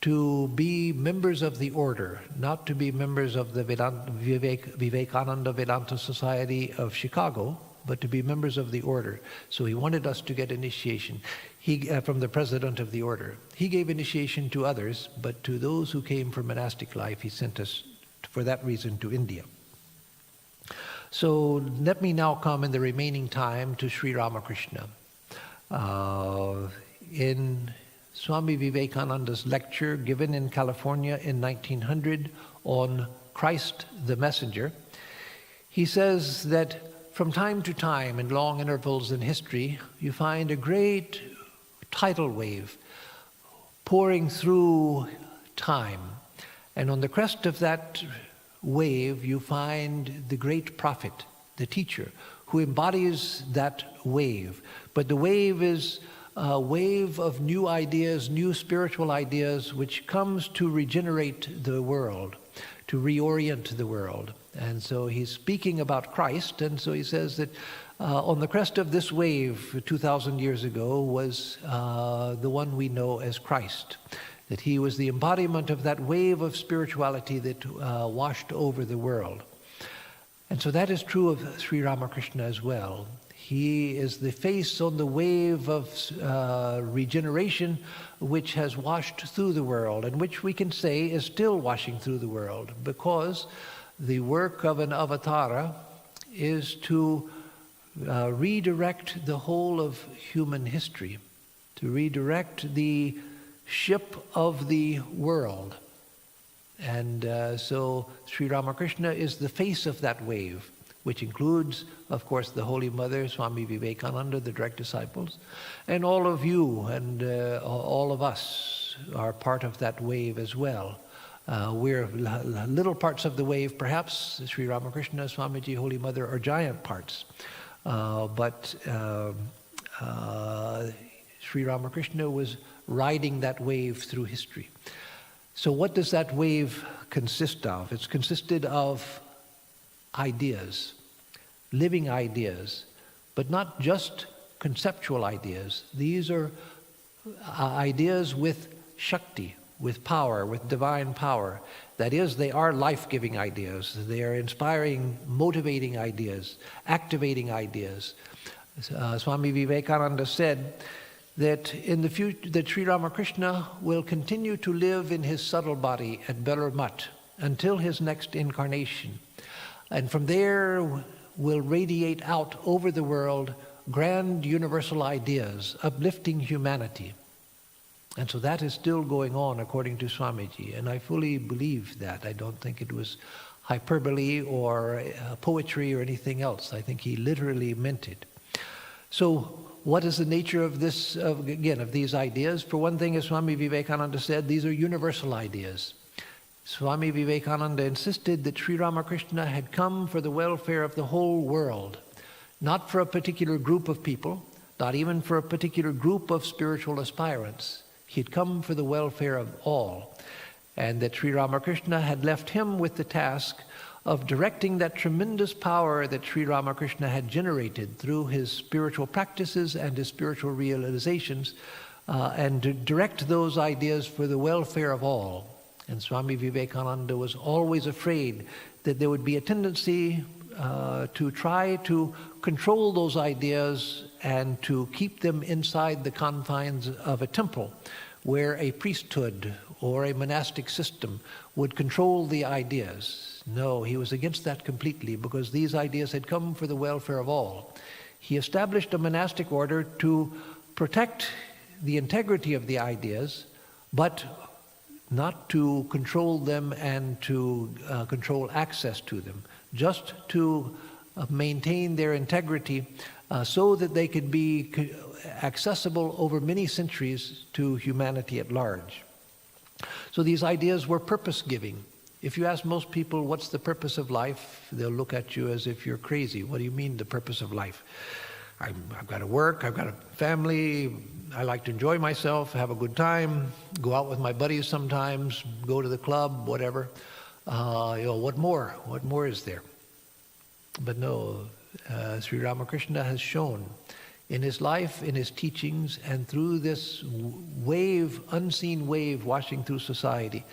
S3: to be members of the order, not to be members of the Vivekananda Vedanta Society of Chicago, but to be members of the order. So he wanted us to get initiation from the president of the order. He gave initiation to others, but to those who came from monastic life, he sent us for that reason to India. So let me now come in the remaining time to Sri Ramakrishna. In Swami Vivekananda's lecture given in California in 1900 on Christ the Messenger, he says that from time to time, in long intervals in history, you find a great tidal wave pouring through time. And on the crest of that wave, you find the great prophet, the teacher, who embodies that wave. But the wave is a wave of new ideas, new spiritual ideas, which comes to regenerate the world, to reorient the world. And so he's speaking about Christ, and so he says that on the crest of this wave 2,000 years ago was the one we know as Christ, that he was the embodiment of that wave of spirituality that washed over the world. And so that is true of Sri Ramakrishna as well. He is the face on the wave of regeneration which has washed through the world, and which we can say is still washing through the world, because the work of an avatara is to redirect the whole of human history, to redirect the ship of the world. And so Sri Ramakrishna is the face of that wave, which includes, of course, the Holy Mother, Swami Vivekananda, the direct disciples, and all of you and all of us are part of that wave as well. We're little parts of the wave, perhaps. Sri Ramakrishna, Swamiji, Holy Mother are giant parts. But Sri Ramakrishna was riding that wave through history. So what does that wave consist of? It's consisted of ideas, living ideas, but not just conceptual ideas. These are ideas with Shakti, with power, with divine power. That is, they are life-giving ideas. They are inspiring, motivating ideas, activating ideas. Swami Vivekananda said that in the future, that Sri Ramakrishna will continue to live in his subtle body at Belur Mutt until his next incarnation. And from there will radiate out over the world grand universal ideas, uplifting humanity. And so that is still going on according to Swamiji, and I fully believe that. I don't think it was hyperbole or poetry or anything else. I think he literally meant it. So what is the nature of this, of these ideas? For one thing, as Swami Vivekananda said, these are universal ideas. Swami Vivekananda insisted that Sri Ramakrishna had come for the welfare of the whole world, not for a particular group of people, not even for a particular group of spiritual aspirants. He had come for the welfare of all, and that Sri Ramakrishna had left him with the task of directing that tremendous power that Sri Ramakrishna had generated through his spiritual practices and his spiritual realizations, and to direct those ideas for the welfare of all. And Swami Vivekananda was always afraid that there would be a tendency to try to control those ideas and to keep them inside the confines of a temple, where a priesthood or a monastic system would control the ideas. No, he was against that completely, because these ideas had come for the welfare of all. He established a monastic order to protect the integrity of the ideas, but not to control them and to control access to them, just to maintain their integrity so that they could be accessible over many centuries to humanity at large. So these ideas were purpose-giving. If you ask most people, what's the purpose of life? They'll look at you as if you're crazy. What do you mean, the purpose of life? I've got to work, I've got a family, I like to enjoy myself, have a good time, go out with my buddies sometimes, go to the club, whatever. What more? What more is there? But no, Sri Ramakrishna has shown in his life, in his teachings, and through this wave, unseen wave washing through society,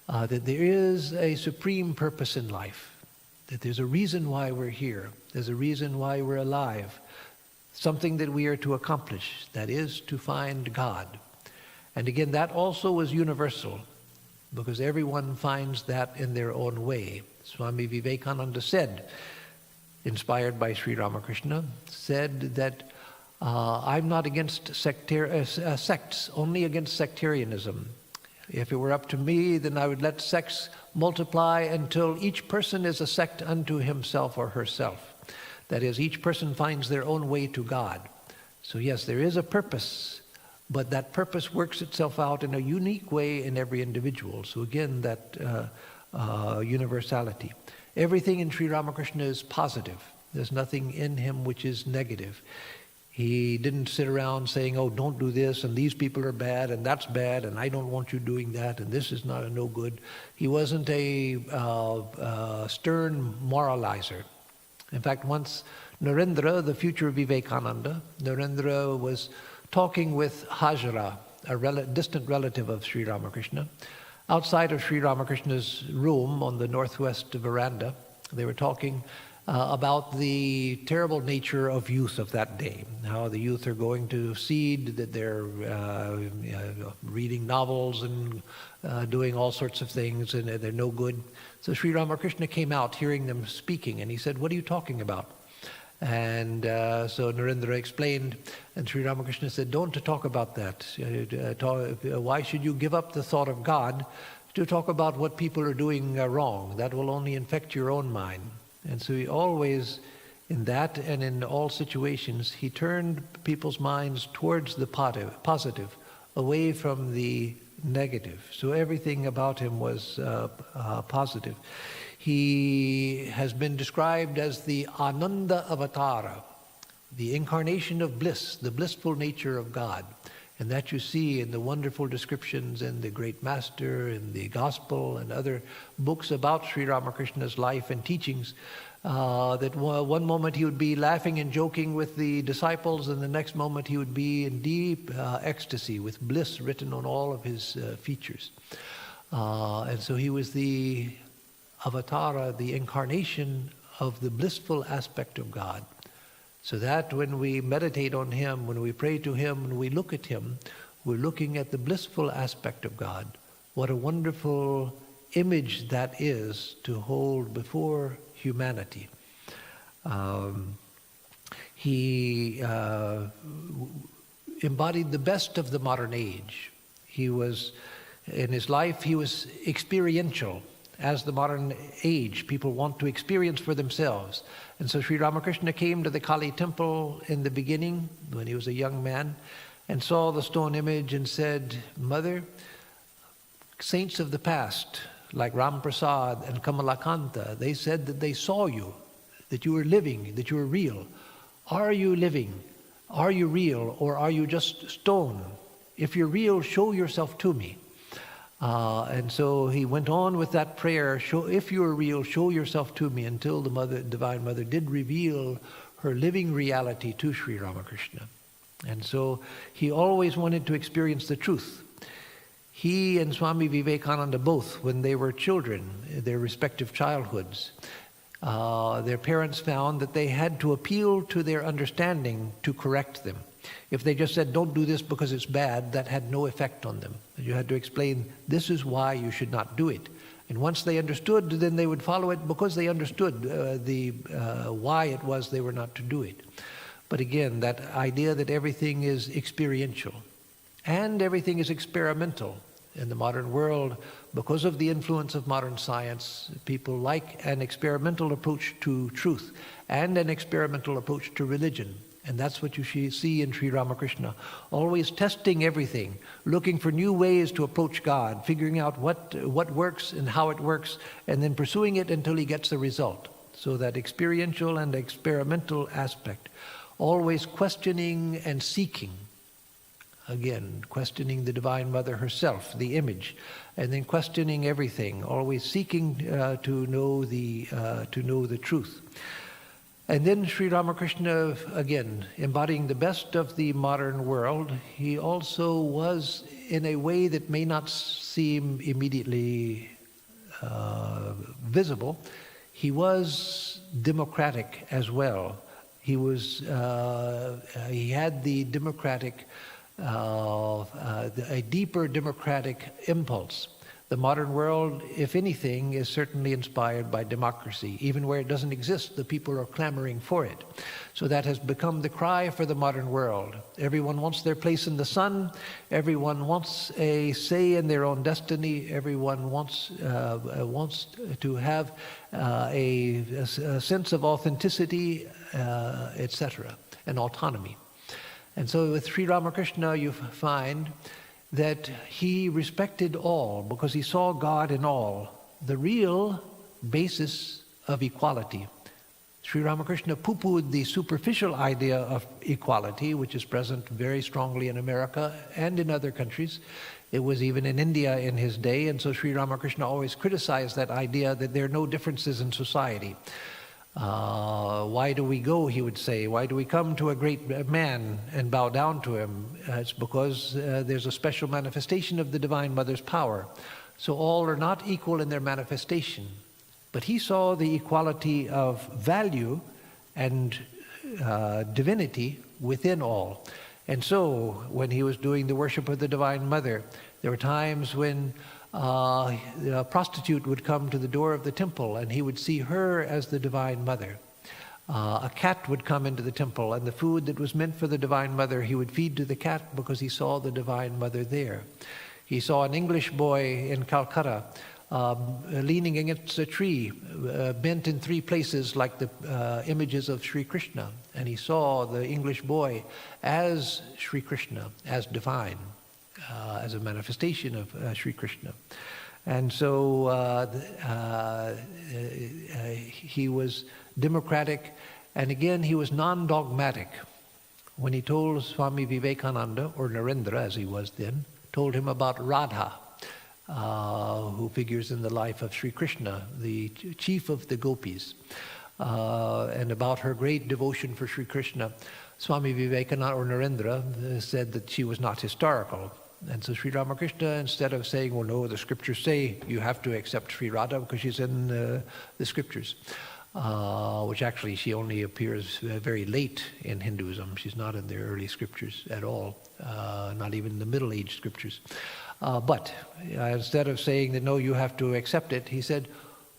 S3: that there is a supreme purpose in life, that there's a reason why we're here, there's a reason why we're alive, something that we are to accomplish, that is to find God. And again, that also was universal, because everyone finds that in their own way. Swami Vivekananda said, inspired by Sri Ramakrishna, said that I'm not against sects, only against sectarianism. If it were up to me, then I would let sects multiply until each person is a sect unto himself or herself. That is, each person finds their own way to God. So yes, there is a purpose, but that purpose works itself out in a unique way in every individual. So again, that universality. Everything in Sri Ramakrishna is positive. There's nothing in him which is negative. He didn't sit around saying, oh, don't do this, and these people are bad, and that's bad, and I don't want you doing that, and this is not a no good. He wasn't a stern moralizer. In fact, once Narendra, the future Vivekananda, Narendra was talking with Hajra, a distant relative of Sri Ramakrishna. Outside of Sri Ramakrishna's room on the northwest veranda, they were talking about the terrible nature of youth of that day, how the youth are going to seed, that they're reading novels and doing all sorts of things, and they're no good. So Sri Ramakrishna came out hearing them speaking, and he said, what are you talking about? And so Narendra explained, and Sri Ramakrishna said, don't talk about that. Why should you give up the thought of God to talk about what people are doing wrong? That will only infect your own mind. And so he always, in that and in all situations, he turned people's minds towards the positive, away from the negative. So everything about him was positive. He has been described as the Ananda Avatara, the incarnation of bliss, the blissful nature of God. And that you see in the wonderful descriptions in the Great Master, in the Gospel, and other books about Sri Ramakrishna's life and teachings, that one moment he would be laughing and joking with the disciples, and the next moment he would be in deep ecstasy with bliss written on all of his features. And so he was the avatara, the incarnation of the blissful aspect of God. So that when we meditate on him, when we pray to him, when we look at him, we're looking at the blissful aspect of God. What a wonderful image that is to hold before humanity. He embodied the best of the modern age. He was, in his life, he was experiential. as the modern age. People want to experience for themselves. And so Sri Ramakrishna came to the Kali temple in the beginning, when he was a young man, and saw the stone image and said, "Mother, saints of the past, like Ram Prasad and Kamalakanta, they said that they saw you, that you were living, that you were real. Are you living? Are you real, or are you just stone? If you're real, show yourself to me." And so he went on with that prayer, if you are real, show yourself to me, until the Divine Mother did reveal her living reality to Sri Ramakrishna. And so he always wanted to experience the truth. He and Swami Vivekananda both, when they were children, their respective childhoods, their parents found that they had to appeal to their understanding to correct them. If they just said, "Don't do this because it's bad," that had no effect on them. You had to explain, this is why you should not do it. And once they understood, then they would follow it because they understood why it was they were not to do it. But again, that idea that everything is experiential and everything is experimental in the modern world, because of the influence of modern science, people like an experimental approach to truth and an experimental approach to religion. And that's what you see in Sri Ramakrishna, always testing everything, looking for new ways to approach God, figuring out what works and how it works, and then pursuing it until he gets the result. So that experiential and experimental aspect, always questioning and seeking. Again, questioning the Divine Mother herself, the image, and then questioning everything, always seeking to know the truth. And then Sri Ramakrishna, again, embodying the best of the modern world, he also was, in a way that may not seem immediately visible, he was democratic as well. He had the democratic, a deeper democratic impulse. The modern world, if anything, is certainly inspired by democracy. Even where it doesn't exist, the people are clamoring for it. So that has become the cry for the modern world. Everyone wants their place in the sun. Everyone wants a say in their own destiny. Everyone wants to have a sense of authenticity, etc., and autonomy. And so with Sri Ramakrishna, you find that he respected all because he saw God in all, the real basis of equality. Sri Ramakrishna poo-poohed the superficial idea of equality, which is present very strongly in America and in other countries. It was even in India in his day, and so Sri Ramakrishna always criticized that idea that there are no differences in society. Why do we go, he would say, why do we come to a great man and bow down to him? It's because there's a special manifestation of the Divine Mother's power. So all are not equal in their manifestation. But he saw the equality of value and divinity within all. And so when he was doing the worship of the Divine Mother, there were times when a prostitute would come to the door of the temple and he would see her as the Divine Mother. A cat would come into the temple, and the food that was meant for the Divine Mother he would feed to the cat because he saw the Divine Mother there. He saw an English boy in Calcutta leaning against a tree, bent in three places like the images of Sri Krishna, and he saw the English boy as Sri Krishna, as divine. As a manifestation of Sri Krishna. And so he was democratic, and again he was non-dogmatic. When he told Swami Vivekananda, or Narendra as he was then, told him about Radha, who figures in the life of Sri Krishna, the chief of the gopis, and about her great devotion for Sri Krishna, Swami Vivekananda, or Narendra, said that she was not historical. And so Sri Ramakrishna, instead of saying, well, no, the scriptures say you have to accept Sri Radha because she's in the scriptures, which actually she only appears very late in Hinduism. She's not in the early scriptures at all, not even the Middle Age scriptures. But instead of saying that, no, you have to accept it, he said,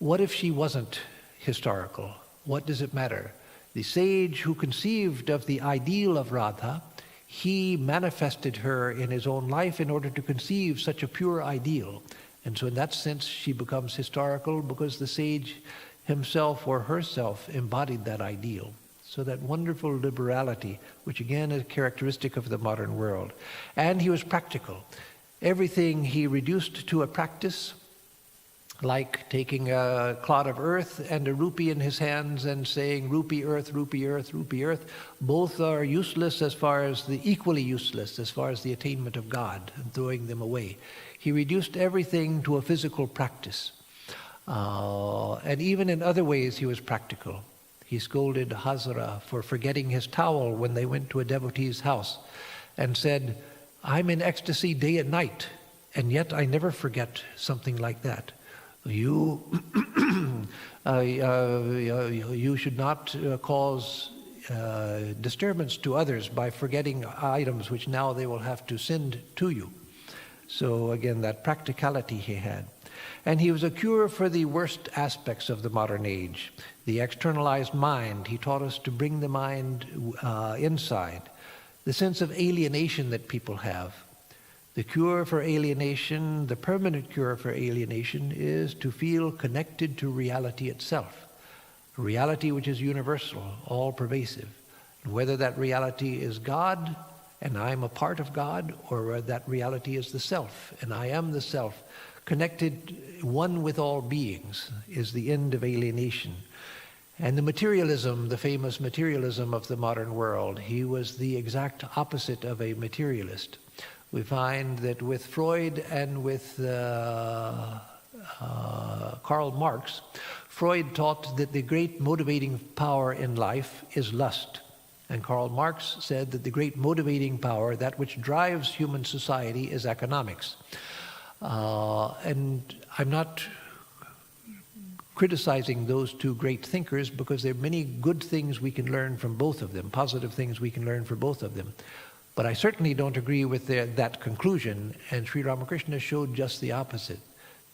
S3: what if she wasn't historical? What does it matter? The sage who conceived of the ideal of Radha, he manifested her in his own life in order to conceive such a pure ideal. And so in that sense, she becomes historical because the sage himself or herself embodied that ideal. So that wonderful liberality, which again is characteristic of the modern world. And he was practical. Everything he reduced to a practice, like taking a clod of earth and a rupee in his hands and saying, rupee earth, rupee earth, rupee earth. Both are useless equally useless as far as the attainment of God, and throwing them away. He reduced everything to a physical practice. And even in other ways he was practical. He scolded Hazara for forgetting his towel when they went to a devotee's house and said, I'm in ecstasy day and night, and yet I never forget something like that. You should not cause disturbance to others by forgetting items which now they will have to send to you. So again, that practicality he had. And he was a cure for the worst aspects of the modern age. The externalized mind, he taught us to bring the mind inside. The sense of alienation that people have. The cure for alienation, the permanent cure for alienation, is to feel connected to reality itself. A reality which is universal, all-pervasive. And whether that reality is God, and I'm a part of God, or that reality is the self, and I am the self, connected, one with all beings, is the end of alienation. And the materialism, the famous materialism of the modern world, he was the exact opposite of a materialist. We find that with Freud and with Karl Marx, Freud taught that the great motivating power in life is lust. And Karl Marx said that the great motivating power, that which drives human society, is economics. And I'm not criticizing those two great thinkers because there are many good things we can learn from both of them, positive things we can learn from both of them. But I certainly don't agree with that conclusion, and Sri Ramakrishna showed just the opposite.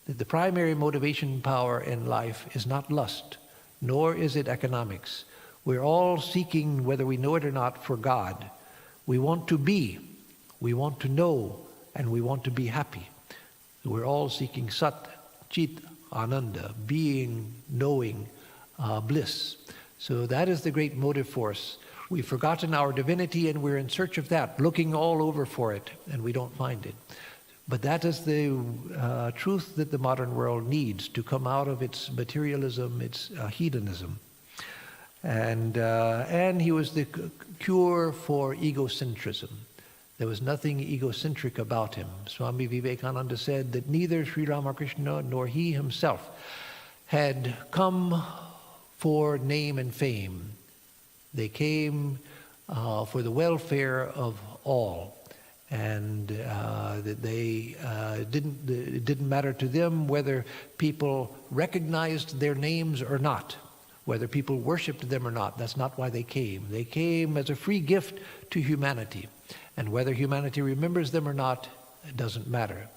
S3: That the primary motivation power in life is not lust, nor is it economics. We're all seeking, whether we know it or not, for God. We want to be, we want to know, and we want to be happy. We're all seeking Sat, Chit, Ananda, being, knowing, bliss. So that is the great motive force. We've forgotten our divinity and we're in search of that, looking all over for it, and we don't find it. But that is the truth that the modern world needs to come out of its materialism, its hedonism. And he was the cure for egocentrism. There was nothing egocentric about him. Swami Vivekananda said that neither Sri Ramakrishna nor he himself had come for name and fame. They came for the welfare of all, and it didn't matter to them whether people recognized their names or not, whether people worshipped them or not. That's not why they came. They came as a free gift to humanity, and whether humanity remembers them or not, it doesn't matter.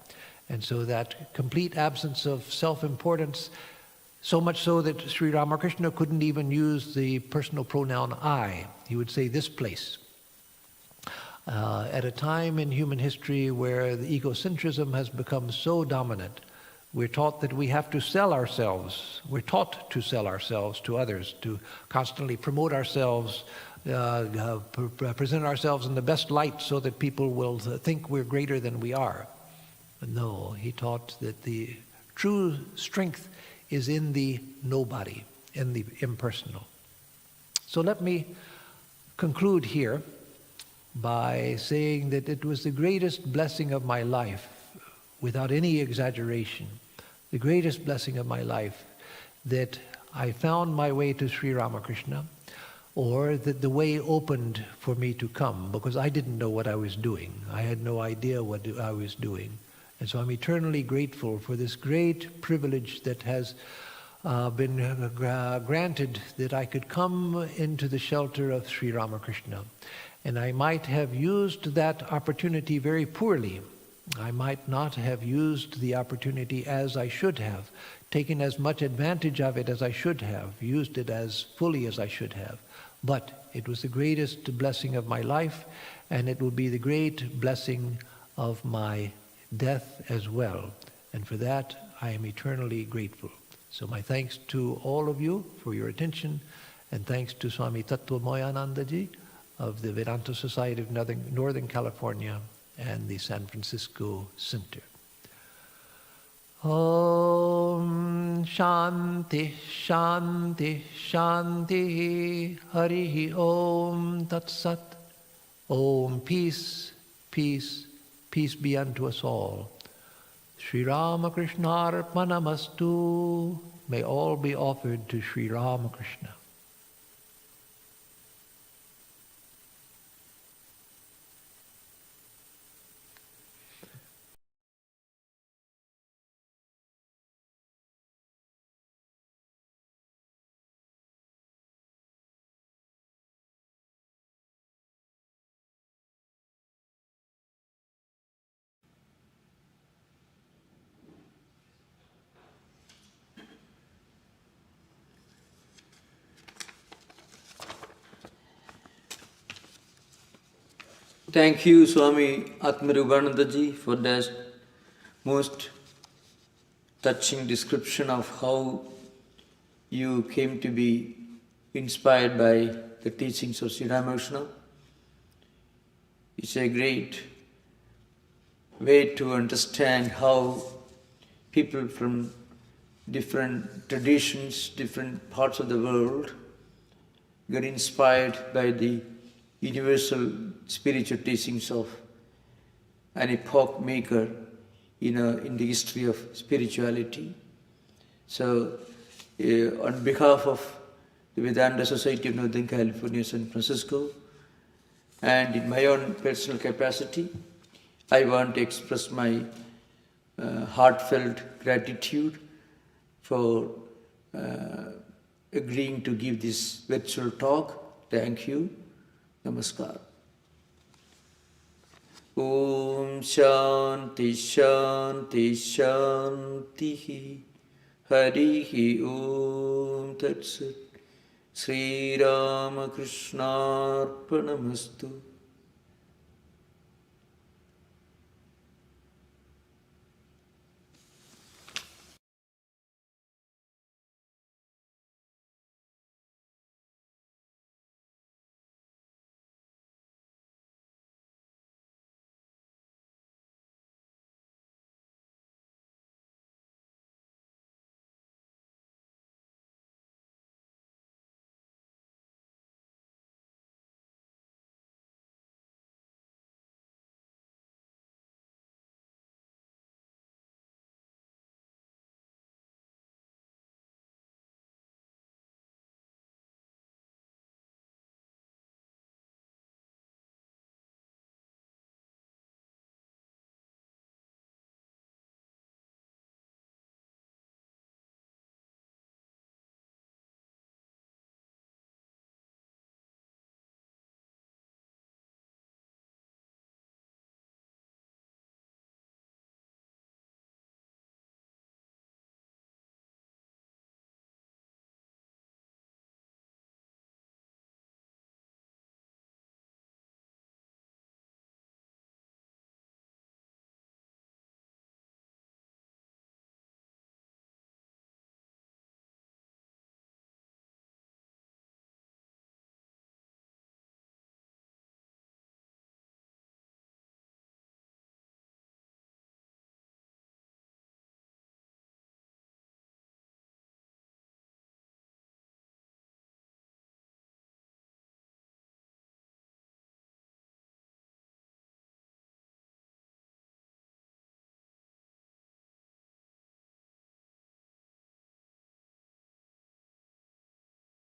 S3: And so that complete absence of self-importance, so much so that Sri Ramakrishna couldn't even use the personal pronoun I. He would say this place. At a time in human history where the egocentrism has become so dominant, we're taught that we have to sell ourselves. We're taught to sell ourselves to others, to constantly promote ourselves, present ourselves in the best light so that people will think we're greater than we are. But no, he taught that the true strength is in the nobody, in the impersonal. So let me conclude here by saying that it was the greatest blessing of my life, without any exaggeration, the greatest blessing of my life, that I found my way to Sri Ramakrishna, or that the way opened for me to come, because I didn't know what I was doing. I had no idea what I was doing. And so I'm eternally grateful for this great privilege that has been granted, that I could come into the shelter of Sri Ramakrishna. And I might have used that opportunity very poorly. I might not have used the opportunity as I should have, taken as much advantage of it as I should have, used it as fully as I should have. But it was the greatest blessing of my life, and it will be the great blessing of my death as well. And for that, I am eternally grateful. So my thanks to all of you for your attention, and thanks to Swami Tattvamoyanandaji of the Vedanta Society of Northern California and the San Francisco Center. Om Shanti Shanti Shanti Hari Om Tat Sat. Om Peace, peace, peace be unto us all. Sri Ramakrishna Arpanamastu. May all be offered to Sri Ramakrishna.
S2: Thank you, Swami Atmarupanandaji, for that most touching description of how you came to be inspired by the teachings of Sri Ramakrishna. It's a great way to understand how people from different traditions, different parts of the world get inspired by the universal spiritual teachings of an epoch maker in the history of spirituality. So, on behalf of the Vedanta Society of Northern California, San Francisco, and in my own personal capacity, I want to express my heartfelt gratitude for agreeing to give this virtual talk. Thank you. Namaskar. Om Shanti Shanti Shanti Harihi Om Tat Sat. Sri Ramakrishna Arpanamastu.